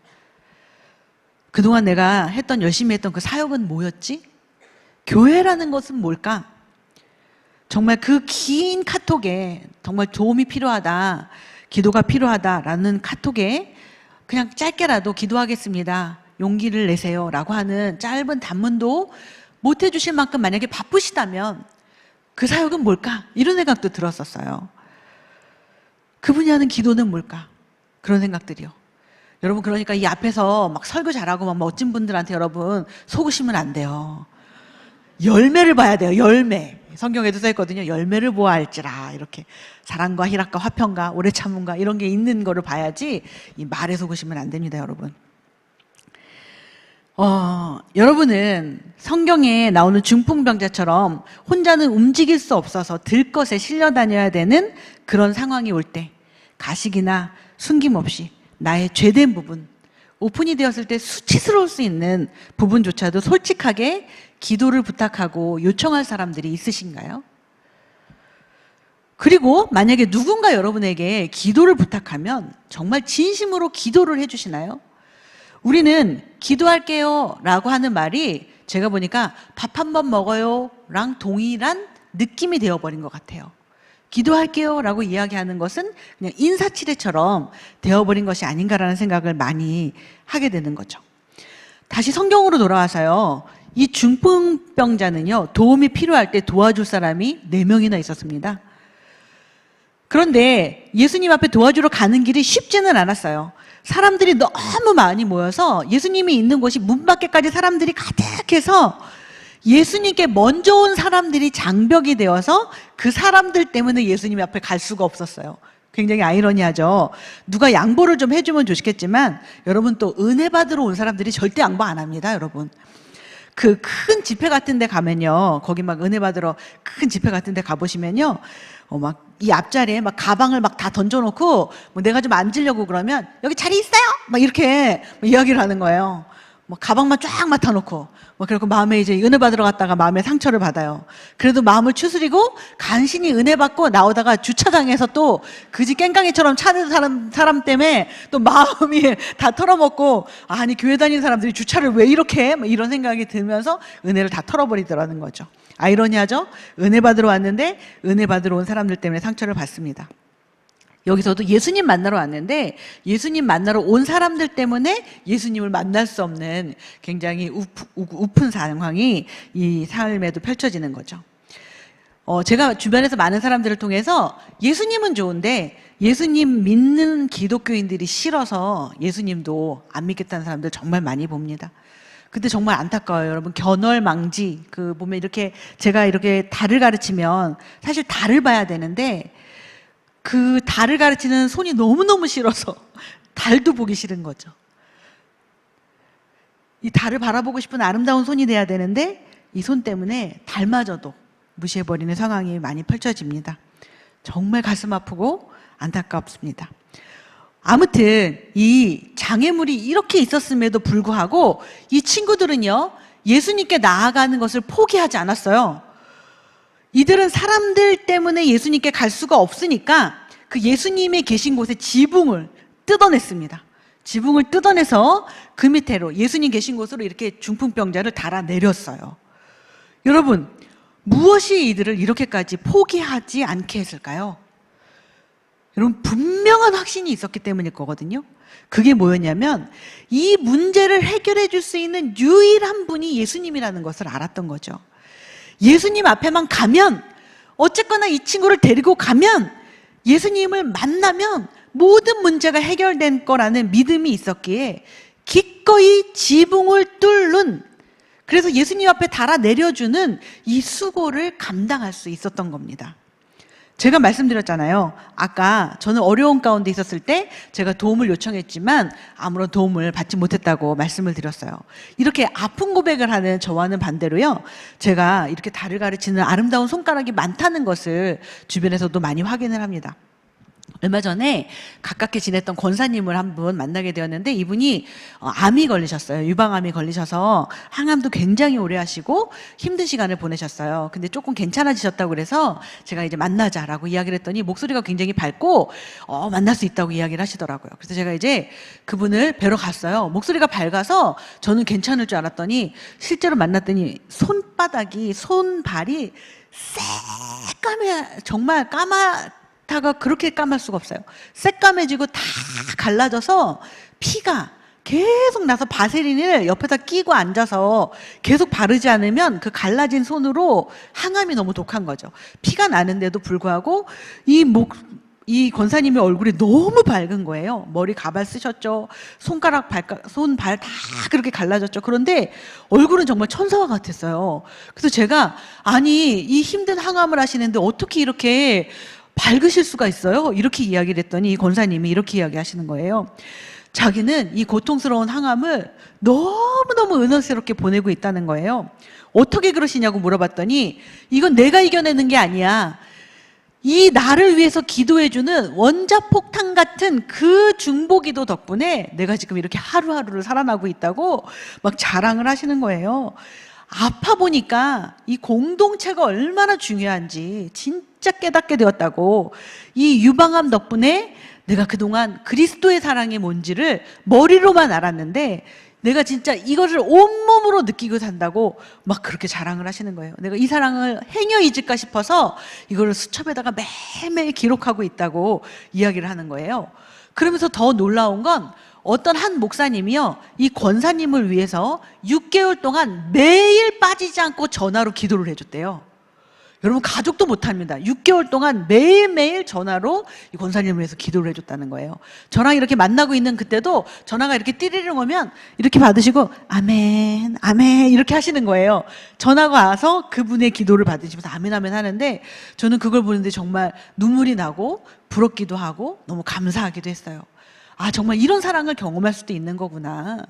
그동안 내가 열심히 했던 그 사역은 뭐였지? 교회라는 것은 뭘까? 정말 그 긴 카톡에 정말 도움이 필요하다, 기도가 필요하다라는 카톡에 그냥 짧게라도 기도하겠습니다, 용기를 내세요 라고 하는 짧은 단문도 못 해주실 만큼 만약에 바쁘시다면 그 사역은 뭘까? 이런 생각도 들었었어요. 그분이 하는 기도는 뭘까? 그런 생각들이요. 여러분, 그러니까 이 앞에서 막 설교 잘하고 막 멋진 분들한테 여러분 속으시면 안 돼요. 열매를 봐야 돼요. 열매. 성경에도 써있거든요. 열매를 보아할지라. 이렇게 사랑과 희락과 화평과 오래 참음과 이런 게 있는 거를 봐야지 이 말에 속으시면 안 됩니다, 여러분. 여러분은 성경에 나오는 중풍병자처럼 혼자는 움직일 수 없어서 들것에 실려 다녀야 되는 그런 상황이 올 때 가식이나 숨김없이 나의 죄된 부분, 오픈이 되었을 때 수치스러울 수 있는 부분조차도 솔직하게 기도를 부탁하고 요청할 사람들이 있으신가요? 그리고 만약에 누군가 여러분에게 기도를 부탁하면 정말 진심으로 기도를 해주시나요? 우리는 기도할게요 라고 하는 말이 제가 보니까 밥 한 번 먹어요 랑 동일한 느낌이 되어버린 것 같아요. 기도할게요 라고 이야기하는 것은 그냥 인사치레처럼 되어버린 것이 아닌가라는 생각을 많이 하게 되는 거죠. 다시 성경으로 돌아와서요, 이 중풍병자는요, 도움이 필요할 때 도와줄 사람이 4명이나 있었습니다. 그런데 예수님 앞에 도와주러 가는 길이 쉽지는 않았어요. 사람들이 너무 많이 모여서 예수님이 있는 곳이 문 밖에까지 사람들이 가득해서 예수님께 먼저 온 사람들이 장벽이 되어서 그 사람들 때문에 예수님 앞에 갈 수가 없었어요. 굉장히 아이러니하죠. 누가 양보를 좀 해주면 좋겠지만 여러분, 또 은혜 받으러 온 사람들이 절대 양보 안 합니다, 여러분. 그 큰 집회 같은 데 가면요, 거기 막 은혜 받으러 큰 집회 같은 데 가보시면요, 막 이 앞자리에 막 가방을 막 다 던져놓고 뭐 내가 좀 앉으려고 그러면 여기 자리 있어요? 막 이렇게 이야기를 하는 거예요. 뭐 가방만 쫙 맡아놓고 뭐 그리고 마음에 이제 은혜 받으러 갔다가 마음에 상처를 받아요. 그래도 마음을 추스리고 간신히 은혜 받고 나오다가 주차장에서 또 그지 깽강이처럼 차는 사람 때문에 또 마음이 다 털어먹고, 아니 교회 다니는 사람들이 주차를 왜 이렇게 해? 뭐 이런 생각이 들면서 은혜를 다 털어버리더라는 거죠. 아이러니하죠? 은혜 받으러 왔는데 은혜 받으러 온 사람들 때문에 상처를 받습니다. 여기서도 예수님 만나러 왔는데 예수님 만나러 온 사람들 때문에 예수님을 만날 수 없는 굉장히 우픈 상황이 이 삶에도 펼쳐지는 거죠. 제가 주변에서 많은 사람들을 통해서 예수님은 좋은데 예수님 믿는 기독교인들이 싫어서 예수님도 안 믿겠다는 사람들 정말 많이 봅니다. 근데 정말 안타까워요, 여러분. 견월망지, 보면 이렇게 제가 이렇게 달을 가르치면 사실 달을 봐야 되는데 그 달을 가르치는 손이 너무너무 싫어서 달도 보기 싫은 거죠. 이 달을 바라보고 싶은 아름다운 손이 돼야 되는데 이 손 때문에 달마저도 무시해버리는 상황이 많이 펼쳐집니다. 정말 가슴 아프고 안타깝습니다. 아무튼 이 장애물이 이렇게 있었음에도 불구하고 이 친구들은요, 예수님께 나아가는 것을 포기하지 않았어요. 이들은 사람들 때문에 예수님께 갈 수가 없으니까 그 예수님이 계신 곳에 지붕을 뜯어냈습니다. 지붕을 뜯어내서 그 밑으로 예수님 계신 곳으로 이렇게 중풍병자를 달아내렸어요. 여러분, 무엇이 이들을 이렇게까지 포기하지 않게 했을까요? 여러분, 분명한 확신이 있었기 때문일 거거든요. 그게 뭐였냐면 이 문제를 해결해 줄 수 있는 유일한 분이 예수님이라는 것을 알았던 거죠. 예수님 앞에만 가면, 어쨌거나 이 친구를 데리고 가면, 예수님을 만나면 모든 문제가 해결된 거라는 믿음이 있었기에 기꺼이 지붕을 뚫는, 그래서 예수님 앞에 달아 내려주는 이 수고를 감당할 수 있었던 겁니다. 제가 말씀드렸잖아요. 아까 저는 어려운 가운데 있었을 때 제가 도움을 요청했지만 아무런 도움을 받지 못했다고 말씀을 드렸어요. 이렇게 아픈 고백을 하는 저와는 반대로요. 제가 이렇게 달을 가르치는 아름다운 손가락이 많다는 것을 주변에서도 많이 확인을 합니다. 얼마 전에 가깝게 지냈던 권사님을 한 분 만나게 되었는데 이분이 암이 걸리셨어요. 유방암이 걸리셔서 항암도 굉장히 오래 하시고 힘든 시간을 보내셨어요. 근데 조금 괜찮아지셨다고 그래서 제가 이제 만나자라고 이야기를 했더니 목소리가 굉장히 밝고 만날 수 있다고 이야기를 하시더라고요. 그래서 제가 이제 그분을 뵈러 갔어요. 목소리가 밝아서 저는 괜찮을 줄 알았더니 실제로 만났더니 손발이 새까매, 정말 다가 그렇게 까말 수가 없어요. 새까매지고 다 갈라져서 피가 계속 나서 바세린을 옆에다 끼고 앉아서 계속 바르지 않으면 그 갈라진 손으로 항암이 너무 독한 거죠. 피가 나는데도 불구하고 이 권사님의 얼굴이 너무 밝은 거예요. 머리 가발 쓰셨죠. 손발 다 그렇게 갈라졌죠. 그런데 얼굴은 정말 천사와 같았어요. 그래서 제가 아니 이 힘든 항암을 하시는데 어떻게 이렇게 밝으실 수가 있어요? 이렇게 이야기를 했더니 이 권사님이 이렇게 이야기하시는 거예요. 자기는 이 고통스러운 항암을 너무너무 은혜스럽게 보내고 있다는 거예요. 어떻게 그러시냐고 물어봤더니 이건 내가 이겨내는 게 아니야. 이 나를 위해서 기도해주는 원자폭탄 같은 그 중보기도 덕분에 내가 지금 이렇게 하루하루를 살아나고 있다고 막 자랑을 하시는 거예요. 아파 보니까 이 공동체가 얼마나 중요한지 진짜 깨닫게 되었다고. 이 유방암 덕분에 내가 그동안 그리스도의 사랑이 뭔지를 머리로만 알았는데 내가 진짜 이것을 온몸으로 느끼고 산다고 막 그렇게 자랑을 하시는 거예요. 내가 이 사랑을 행여 잊을까 싶어서 이거를 수첩에다가 매일매일 기록하고 있다고 이야기를 하는 거예요. 그러면서 더 놀라운 건 어떤 한 목사님이요, 이 권사님을 위해서 6개월 동안 매일 빠지지 않고 전화로 기도를 해줬대요. 여러분 가족도 못합니다. 6개월 동안 매일매일 전화로 이 권사님을 위해서 기도를 해줬다는 거예요. 저랑 이렇게 만나고 있는 그때도 전화가 이렇게 띠리링 오면 이렇게 받으시고 아멘 아멘 이렇게 하시는 거예요. 전화가 와서 그분의 기도를 받으시면서 아멘 아멘 하는데 저는 그걸 보는데 정말 눈물이 나고 부럽기도 하고 너무 감사하기도 했어요. 아, 정말 이런 사랑을 경험할 수도 있는 거구나.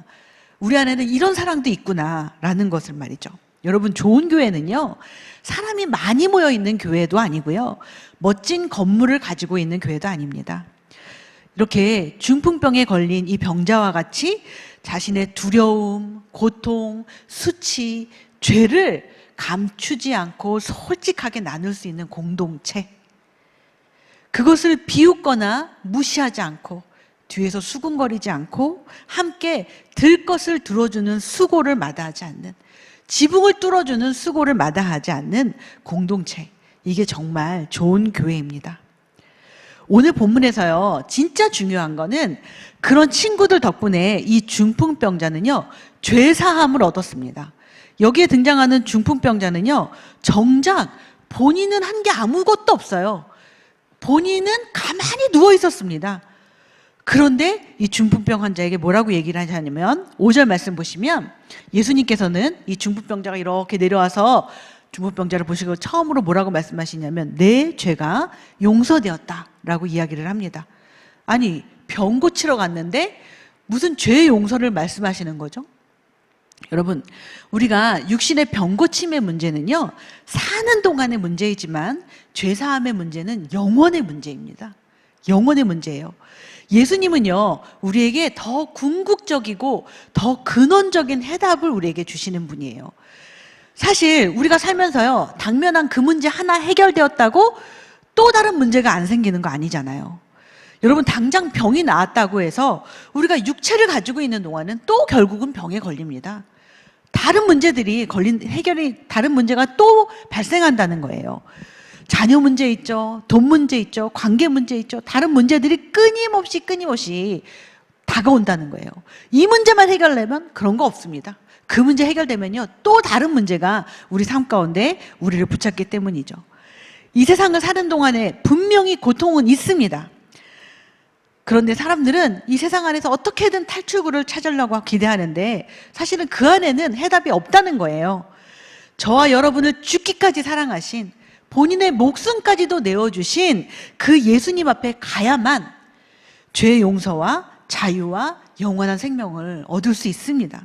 우리 안에는 이런 사랑도 있구나 라는 것을 말이죠. 여러분, 좋은 교회는요, 사람이 많이 모여 있는 교회도 아니고요, 멋진 건물을 가지고 있는 교회도 아닙니다. 이렇게 중풍병에 걸린 이 병자와 같이 자신의 두려움, 고통, 수치, 죄를 감추지 않고 솔직하게 나눌 수 있는 공동체, 그것을 비웃거나 무시하지 않고 뒤에서 수군거리지 않고 함께 들 것을 들어주는 수고를 마다하지 않는, 지붕을 뚫어주는 수고를 마다하지 않는 공동체, 이게 정말 좋은 교회입니다. 오늘 본문에서요, 진짜 중요한 거는 그런 친구들 덕분에 이 중풍병자는요, 죄사함을 얻었습니다. 여기에 등장하는 중풍병자는요, 정작 본인은 한 게 아무것도 없어요. 본인은 가만히 누워 있었습니다. 그런데 이 중풍병 환자에게 뭐라고 얘기를 하냐면 5절 말씀 보시면 예수님께서는 이 중풍병자가 이렇게 내려와서 중풍병자를 보시고 처음으로 뭐라고 말씀하시냐면 내 죄가 용서되었다라고 이야기를 합니다. 아니, 병 고치러 갔는데 무슨 죄 용서를 말씀하시는 거죠? 여러분, 우리가 육신의 병 고침의 문제는요, 사는 동안의 문제이지만 죄사함의 문제는 영원의 문제입니다. 영원의 문제예요. 예수님은요, 우리에게 더 궁극적이고 더 근원적인 해답을 우리에게 주시는 분이에요. 사실 우리가 살면서요, 당면한 그 문제 하나 해결되었다고 또 다른 문제가 안 생기는 거 아니잖아요. 여러분, 당장 병이 나았다고 해서 우리가 육체를 가지고 있는 동안은 또 결국은 병에 걸립니다. 다른 문제들이 다른 문제가 또 발생한다는 거예요. 자녀 문제 있죠. 돈 문제 있죠. 관계 문제 있죠. 다른 문제들이 끊임없이 다가온다는 거예요. 이 문제만 해결되면 그런 거 없습니다. 그 문제 해결되면요, 또 다른 문제가 우리 삶 가운데 우리를 붙잡기 때문이죠. 이 세상을 사는 동안에 분명히 고통은 있습니다. 그런데 사람들은 이 세상 안에서 어떻게든 탈출구를 찾으려고 기대하는데 사실은 그 안에는 해답이 없다는 거예요. 저와 여러분을 죽기까지 사랑하신, 본인의 목숨까지도 내어주신 그 예수님 앞에 가야만 죄의 용서와 자유와 영원한 생명을 얻을 수 있습니다.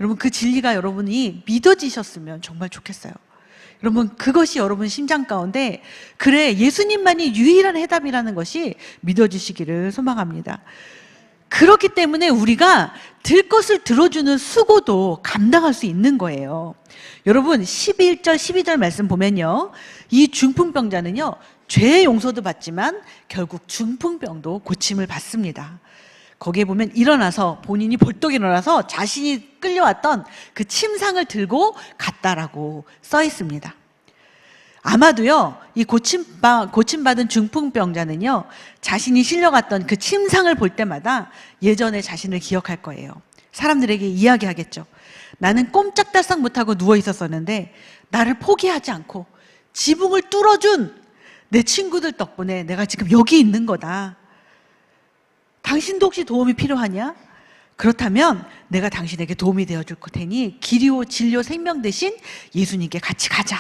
여러분, 그 진리가 여러분이 믿어지셨으면 정말 좋겠어요. 여러분, 그것이 여러분 심장 가운데 그래, 예수님만이 유일한 해답이라는 것이 믿어지시기를 소망합니다. 그렇기 때문에 우리가 들 것을 들어주는 수고도 감당할 수 있는 거예요. 여러분, 11절 12절 말씀 보면요, 이 중풍병자는요 죄의 용서도 받지만 결국 중풍병도 고침을 받습니다. 거기에 보면 일어나서, 본인이 벌떡 일어나서 자신이 끌려왔던 그 침상을 들고 갔다라고 써 있습니다. 아마도요, 이 고침받은 중풍병자는요, 자신이 실려갔던 그 침상을 볼 때마다 예전의 자신을 기억할 거예요. 사람들에게 이야기하겠죠. 나는 꼼짝달싹 못하고 누워 있었었는데 나를 포기하지 않고 지붕을 뚫어준 내 친구들 덕분에 내가 지금 여기 있는 거다. 당신도 혹시 도움이 필요하냐? 그렇다면 내가 당신에게 도움이 되어줄 테니 길이요 진료 생명 대신 예수님께 같이 가자.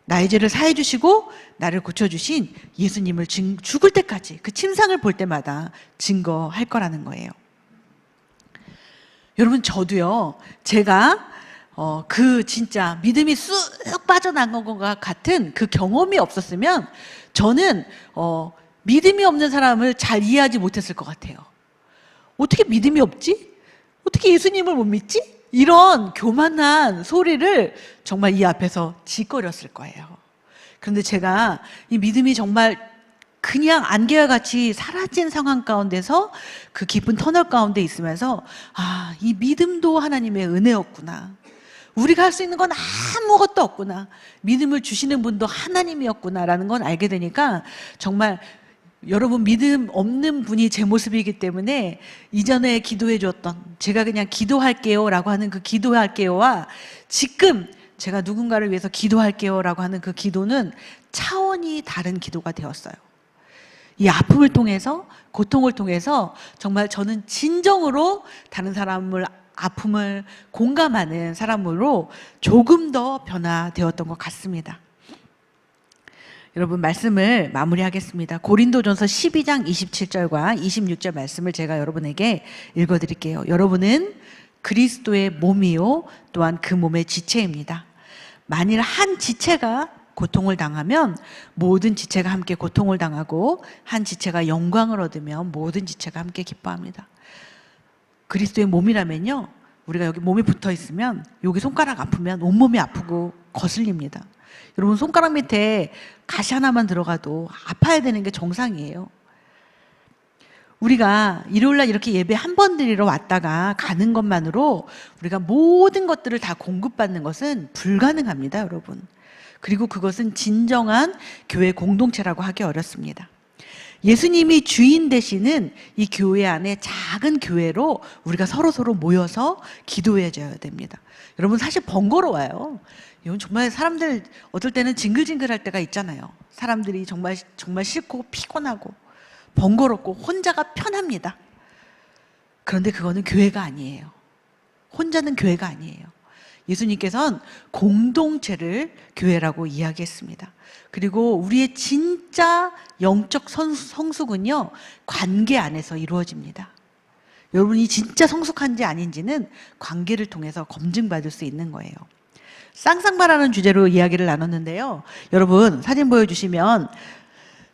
나의 죄를 사해 주시고 나를 고쳐주신 예수님을 죽을 때까지 그 침상을 볼 때마다 증거할 거라는 거예요. 여러분, 저도요, 제가 그 진짜 믿음이 쑥 빠져나간 것과 같은 그 경험이 없었으면 저는 믿음이 없는 사람을 잘 이해하지 못했을 것 같아요. 어떻게 믿음이 없지? 어떻게 예수님을 못 믿지? 이런 교만한 소리를 정말 이 앞에서 짓거렸을 거예요. 그런데 제가 이 믿음이 정말 그냥 안개와 같이 사라진 상황 가운데서 그 깊은 터널 가운데 있으면서 아, 이 믿음도 하나님의 은혜였구나. 우리가 할 수 있는 건 아무것도 없구나. 믿음을 주시는 분도 하나님이었구나라는 건 알게 되니까 정말 여러분, 믿음 없는 분이 제 모습이기 때문에 이전에 기도해 줬던, 제가 그냥 기도할게요 라고 하는 그 기도할게요와 지금 제가 누군가를 위해서 기도할게요 라고 하는 그 기도는 차원이 다른 기도가 되었어요. 이 아픔을 통해서, 고통을 통해서 정말 저는 진정으로 다른 사람을, 아픔을 공감하는 사람으로 조금 더 변화되었던 것 같습니다. 여러분, 말씀을 마무리하겠습니다. 고린도전서 12장 27절과 26절 말씀을 제가 여러분에게 읽어드릴게요. 여러분은 그리스도의 몸이요 또한 그 몸의 지체입니다. 만일 한 지체가 고통을 당하면 모든 지체가 함께 고통을 당하고 한 지체가 영광을 얻으면 모든 지체가 함께 기뻐합니다. 그리스도의 몸이라면요, 우리가 여기 몸이 붙어 있으면 여기 손가락 아프면 온몸이 아프고 거슬립니다. 여러분, 손가락 밑에 가시 하나만 들어가도 아파야 되는 게 정상이에요. 우리가 일요일날 이렇게 예배 한 번 드리러 왔다가 가는 것만으로 우리가 모든 것들을 다 공급받는 것은 불가능합니다, 여러분. 그리고 그것은 진정한 교회 공동체라고 하기 어렵습니다. 예수님이 주인 되시는 이 교회 안에 작은 교회로 우리가 서로 모여서 기도해줘야 됩니다. 여러분, 사실 번거로워요. 이건 정말 사람들 어떨 때는 징글징글할 때가 있잖아요. 사람들이 정말 싫고 피곤하고 번거롭고 혼자가 편합니다. 그런데 그거는 교회가 아니에요. 혼자는 교회가 아니에요. 예수님께서는 공동체를 교회라고 이야기했습니다. 그리고 우리의 진짜 영적 성숙은요, 관계 안에서 이루어집니다. 여러분이 진짜 성숙한지 아닌지는 관계를 통해서 검증받을 수 있는 거예요. 쌍쌍바라는 주제로 이야기를 나눴는데요. 여러분, 사진 보여주시면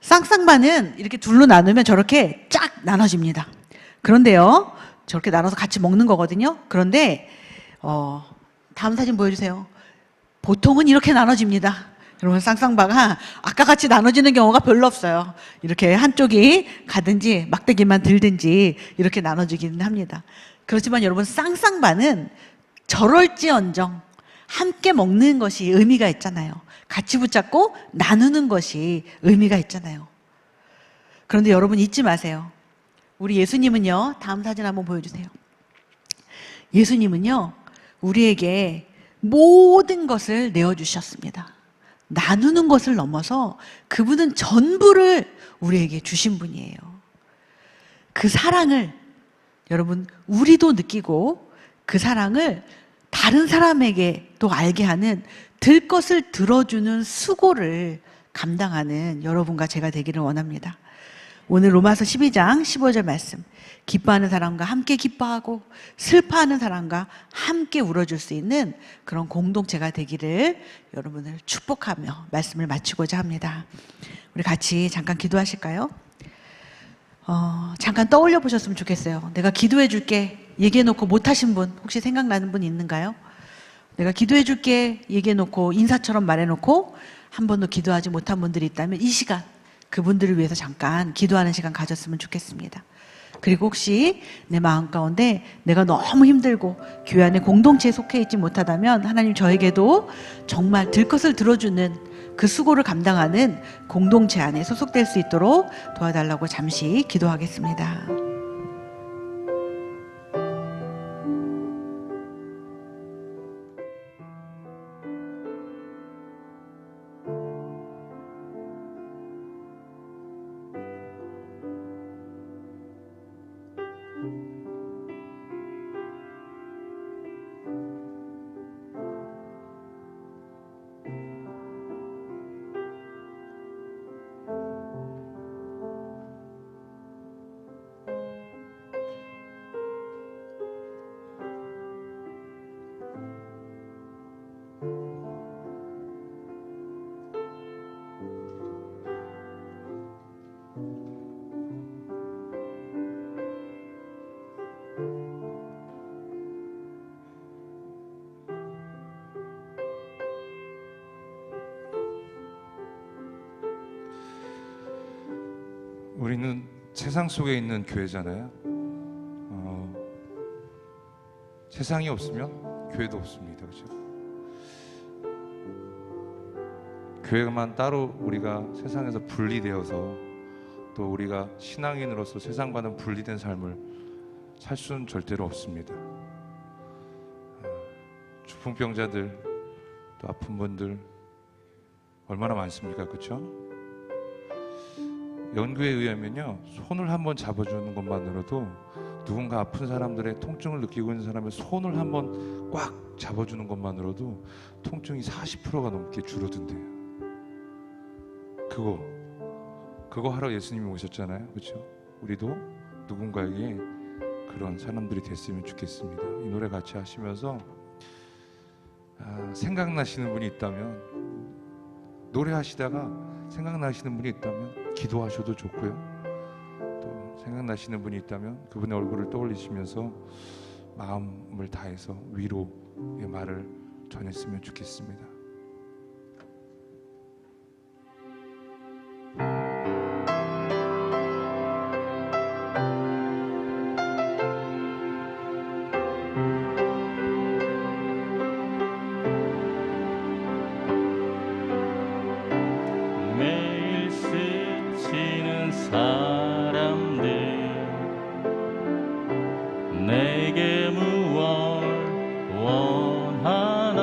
쌍쌍바는 이렇게 둘로 나누면 저렇게 쫙 나눠집니다. 그런데요, 저렇게 나눠서 같이 먹는 거거든요. 그런데 다음 사진 보여주세요. 보통은 이렇게 나눠집니다. 여러분, 쌍쌍바가 아까 같이 나눠지는 경우가 별로 없어요. 이렇게 한쪽이 가든지 막대기만 들든지 이렇게 나눠지기는 합니다. 그렇지만 여러분, 쌍쌍바는 저럴지언정 함께 먹는 것이 의미가 있잖아요. 같이 붙잡고 나누는 것이 의미가 있잖아요. 그런데 여러분, 잊지 마세요. 우리 예수님은요, 다음 사진 한번 보여주세요. 예수님은요, 우리에게 모든 것을 내어주셨습니다. 나누는 것을 넘어서 그분은 전부를 우리에게 주신 분이에요. 그 사랑을 여러분, 우리도 느끼고 그 사랑을 다른 사람에게 또 알게 하는 들 것을 들어주는 수고를 감당하는 여러분과 제가 되기를 원합니다. 오늘 로마서 12장 15절 말씀, 기뻐하는 사람과 함께 기뻐하고 슬퍼하는 사람과 함께 울어줄 수 있는 그런 공동체가 되기를 여러분을 축복하며 말씀을 마치고자 합니다. 우리 같이 잠깐 기도하실까요? 잠깐 떠올려 보셨으면 좋겠어요. 내가 기도해 줄게 얘기해 놓고 못하신 분 혹시 생각나는 분 있는가요? 내가 기도해 줄게 얘기해 놓고 인사처럼 말해 놓고 한 번도 기도하지 못한 분들이 있다면 이 시간 그분들을 위해서 잠깐 기도하는 시간 가졌으면 좋겠습니다. 그리고 혹시 내 마음 가운데 내가 너무 힘들고 교회 안에 공동체에 속해 있지 못하다면 하나님 저에게도 정말 들 것을 들어주는 그 수고를 감당하는 공동체 안에 소속될 수 있도록 도와달라고 잠시 기도하겠습니다. 우리는 세상 속에 있는 교회잖아요. 세상이 없으면 교회도 없습니다. 그렇죠? 교회만 따로 우리가 세상에서 분리되어서 또 우리가 신앙인으로서 세상과는 분리된 삶을 살 수는 절대로 없습니다. 중풍병자들 또 아픈 분들 얼마나 많습니까? 그렇죠? 연구에 의하면요, 손을 한번 잡아주는 것만으로도 누군가 아픈 사람들의 통증을 느끼고 있는 사람의 손을 한번 꽉 잡아주는 것만으로도 통증이 40%가 넘게 줄어든대요. 그거 하러 예수님이 오셨잖아요. 그렇죠? 우리도 누군가에게 그런 사람들이 됐으면 좋겠습니다. 이 노래 같이 하시면서 생각나시는 분이 있다면, 노래하시다가 생각나시는 분이 있다면 기도하셔도 좋고요. 또 생각나시는 분이 있다면 그분의 얼굴을 떠올리시면서 마음을 다해서 위로의 말을 전했으면 좋겠습니다. 매일 스치는 사람들 내게 무얼 원하나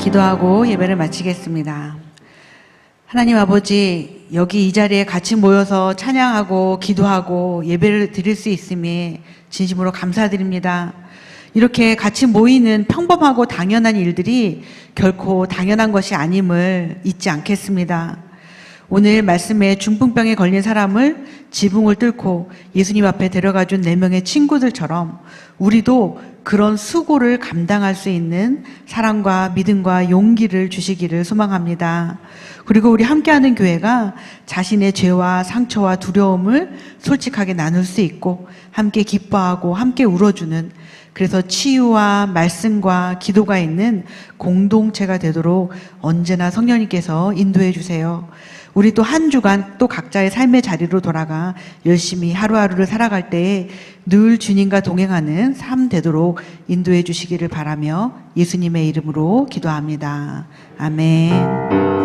기도하고 예배를 마치겠습니다. 하나님 아버지, 여기 이 자리에 같이 모여서 찬양하고 기도하고 예배를 드릴 수 있음에 진심으로 감사드립니다. 이렇게 같이 모이는 평범하고 당연한 일들이 결코 당연한 것이 아님을 잊지 않겠습니다. 오늘 말씀에 중풍병에 걸린 사람을 지붕을 뚫고 예수님 앞에 데려가준 4명의 친구들처럼 우리도 그런 수고를 감당할 수 있는 사랑과 믿음과 용기를 주시기를 소망합니다. 그리고 우리 함께하는 교회가 자신의 죄와 상처와 두려움을 솔직하게 나눌 수 있고 함께 기뻐하고 함께 울어주는, 그래서 치유와 말씀과 기도가 있는 공동체가 되도록 언제나 성령님께서 인도해 주세요. 우리 또 한 주간 또 각자의 삶의 자리로 돌아가 열심히 하루하루를 살아갈 때에 늘 주님과 동행하는 삶 되도록 인도해 주시기를 바라며 예수님의 이름으로 기도합니다. 아멘.